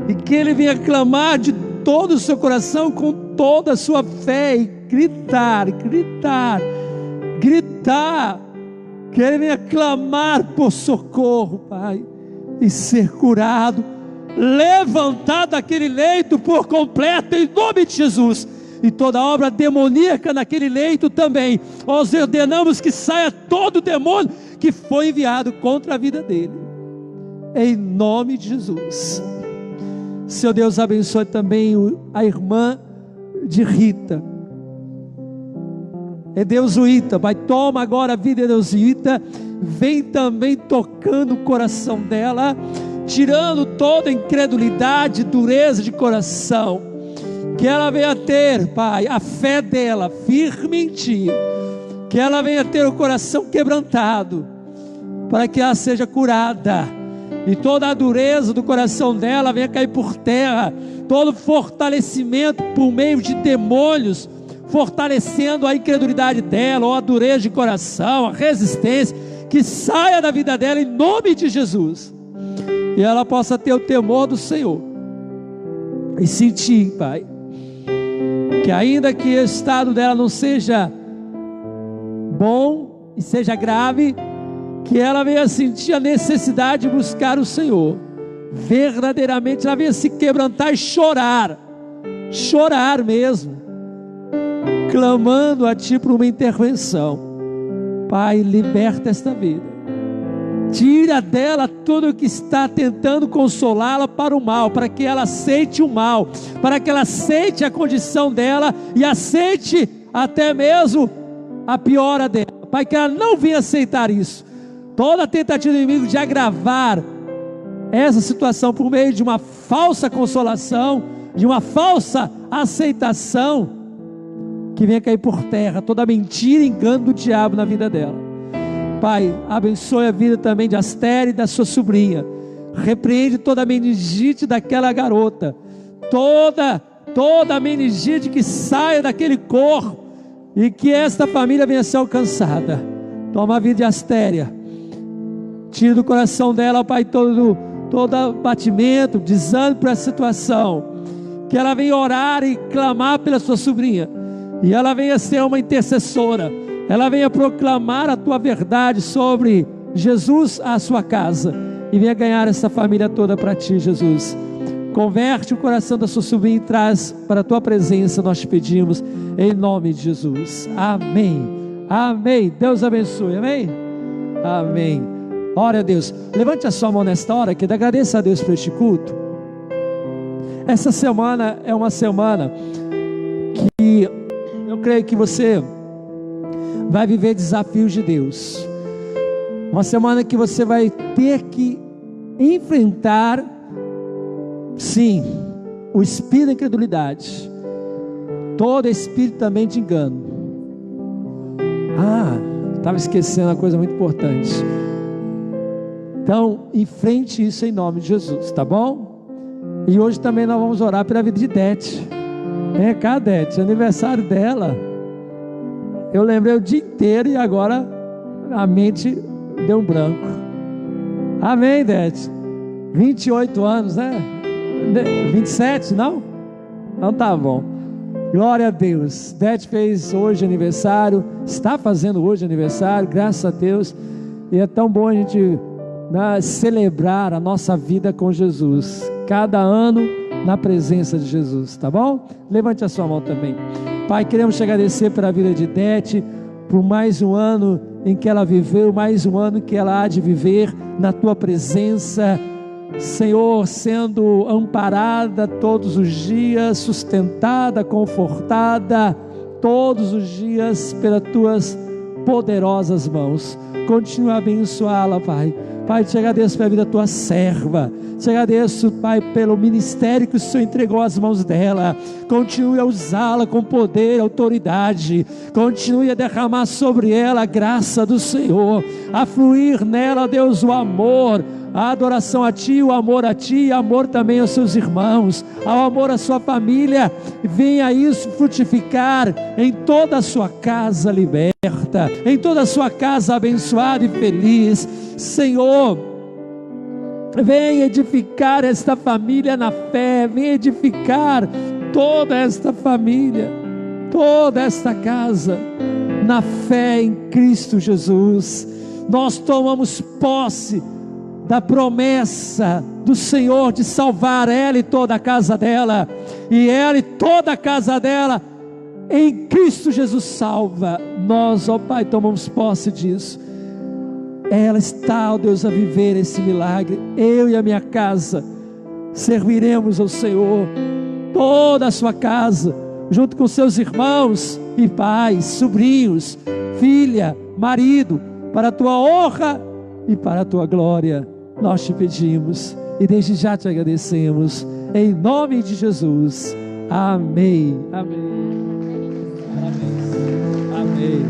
e que ele venha clamar de todo o seu coração, com toda a sua fé, e gritar, que ele venha clamar por socorro, Pai, e ser curado, levantado daquele leito por completo, em nome de Jesus. E toda obra demoníaca naquele leito também, nós ordenamos que saia todo demônio que foi enviado contra a vida dele, em nome de Jesus. Seu Deus, abençoe também a irmã de Rita. Edeusuíta, Pai, toma agora a vida de Edeusuíta, vem também tocando o coração dela, tirando toda a incredulidade, dureza de coração, que ela venha ter, Pai, a fé dela firme em Ti, que ela venha ter o coração quebrantado, para que ela seja curada, e toda a dureza do coração dela venha cair por terra, todo fortalecimento por meio de demônios, fortalecendo a incredulidade dela, ou a dureza de coração, a resistência, que saia da vida dela em nome de Jesus, e ela possa ter o temor do Senhor, e sentir, Pai, que ainda que o estado dela não seja bom, e seja grave, que ela venha sentir a necessidade de buscar o Senhor, verdadeiramente ela venha se quebrantar e chorar mesmo, clamando a Ti por uma intervenção. Pai, liberta esta vida, tira dela tudo o que está tentando consolá-la para o mal, para que ela aceite o mal, para que ela aceite a condição dela, e aceite até mesmo a piora dela. Pai, que ela não venha aceitar isso, toda tentativa do inimigo de agravar essa situação por meio de uma falsa consolação, de uma falsa aceitação, que venha cair por terra toda mentira e engano do diabo na vida dela. Pai, abençoe a vida também de Astéria e da sua sobrinha, repreende toda a meningite daquela garota, toda a meningite que saia daquele corpo, e que esta família venha a ser alcançada. Toma a vida de Astéria, tira do coração dela, Pai, todo batimento, desânimo para essa situação, que ela venha orar e clamar pela sua sobrinha, e ela venha ser uma intercessora, ela venha proclamar a Tua verdade sobre Jesus à sua casa, e venha ganhar essa família toda para Ti, Jesus. Converte o coração da sua sobrinha e traz para a Tua presença, nós te pedimos, em nome de Jesus, amém, amém. Deus abençoe, amém, amém. Glória a Deus. Levante a sua mão nesta hora, que agradeça a Deus por este culto. Essa semana é uma semana que eu creio que você vai viver desafios de Deus, uma semana que você vai ter que enfrentar, sim, o espírito da incredulidade, todo espírito também de engano. Estava esquecendo uma coisa muito importante. Então, enfrente isso em nome de Jesus, tá bom? E hoje também nós vamos orar pela vida de Dete. Vem cá, Dete, aniversário dela. Eu lembrei o dia inteiro e agora a mente deu um branco. Amém, Dete? 28 anos, né? 27, não? Então tá bom. Glória a Deus. Dete fez hoje aniversário, está fazendo hoje aniversário, graças a Deus. E é tão bom a gente celebrar a nossa vida com Jesus, cada ano na presença de Jesus, tá bom? Levante a sua mão também. Pai, queremos te agradecer pela vida de Dete, por mais um ano em que ela viveu, mais um ano que ela há de viver na Tua presença, Senhor, sendo amparada todos os dias, sustentada, confortada todos os dias pelas Tuas poderosas mãos. Continua a abençoá-la, Pai. Pai, te agradeço pela vida da Tua serva, te agradeço, Pai, pelo ministério que o Senhor entregou às mãos dela. Continue a usá-la com poder e autoridade, continue a derramar sobre ela a graça do Senhor, a fluir nela, Deus, o amor, a adoração a Ti, o amor a Ti, e amor também aos seus irmãos, ao amor à sua família. Venha isso frutificar em toda a sua casa liberta, em toda a sua casa abençoada e feliz. Senhor, venha edificar esta família na fé, venha edificar toda esta família, toda esta casa na fé em Cristo Jesus. Nós tomamos posse da promessa do Senhor de salvar ela e toda a casa dela, e ela e toda a casa dela em Cristo Jesus salva. Nós, ó Pai, tomamos posse disso. Ela está, ó Deus, a viver esse milagre. Eu e a minha casa serviremos ao Senhor, toda a sua casa, junto com seus irmãos e pais, sobrinhos, filha, marido, para a tua honra e para a tua glória. Nós te pedimos e desde já te agradecemos, em nome de Jesus. Amém. Amém. Amém.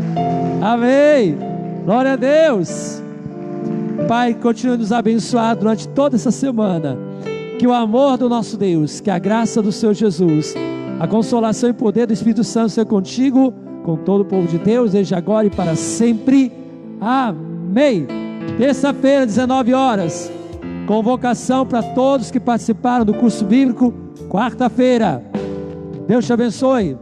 Amém. Glória a Deus. Pai, continue nos abençoar durante toda essa semana. Que o amor do nosso Deus, que a graça do Senhor Jesus, a consolação e poder do Espírito Santo seja contigo, com todo o povo de Deus, desde agora e para sempre. Amém. Terça-feira, 19 horas, convocação para todos que participaram do curso bíblico. Quarta-feira. Deus te abençoe.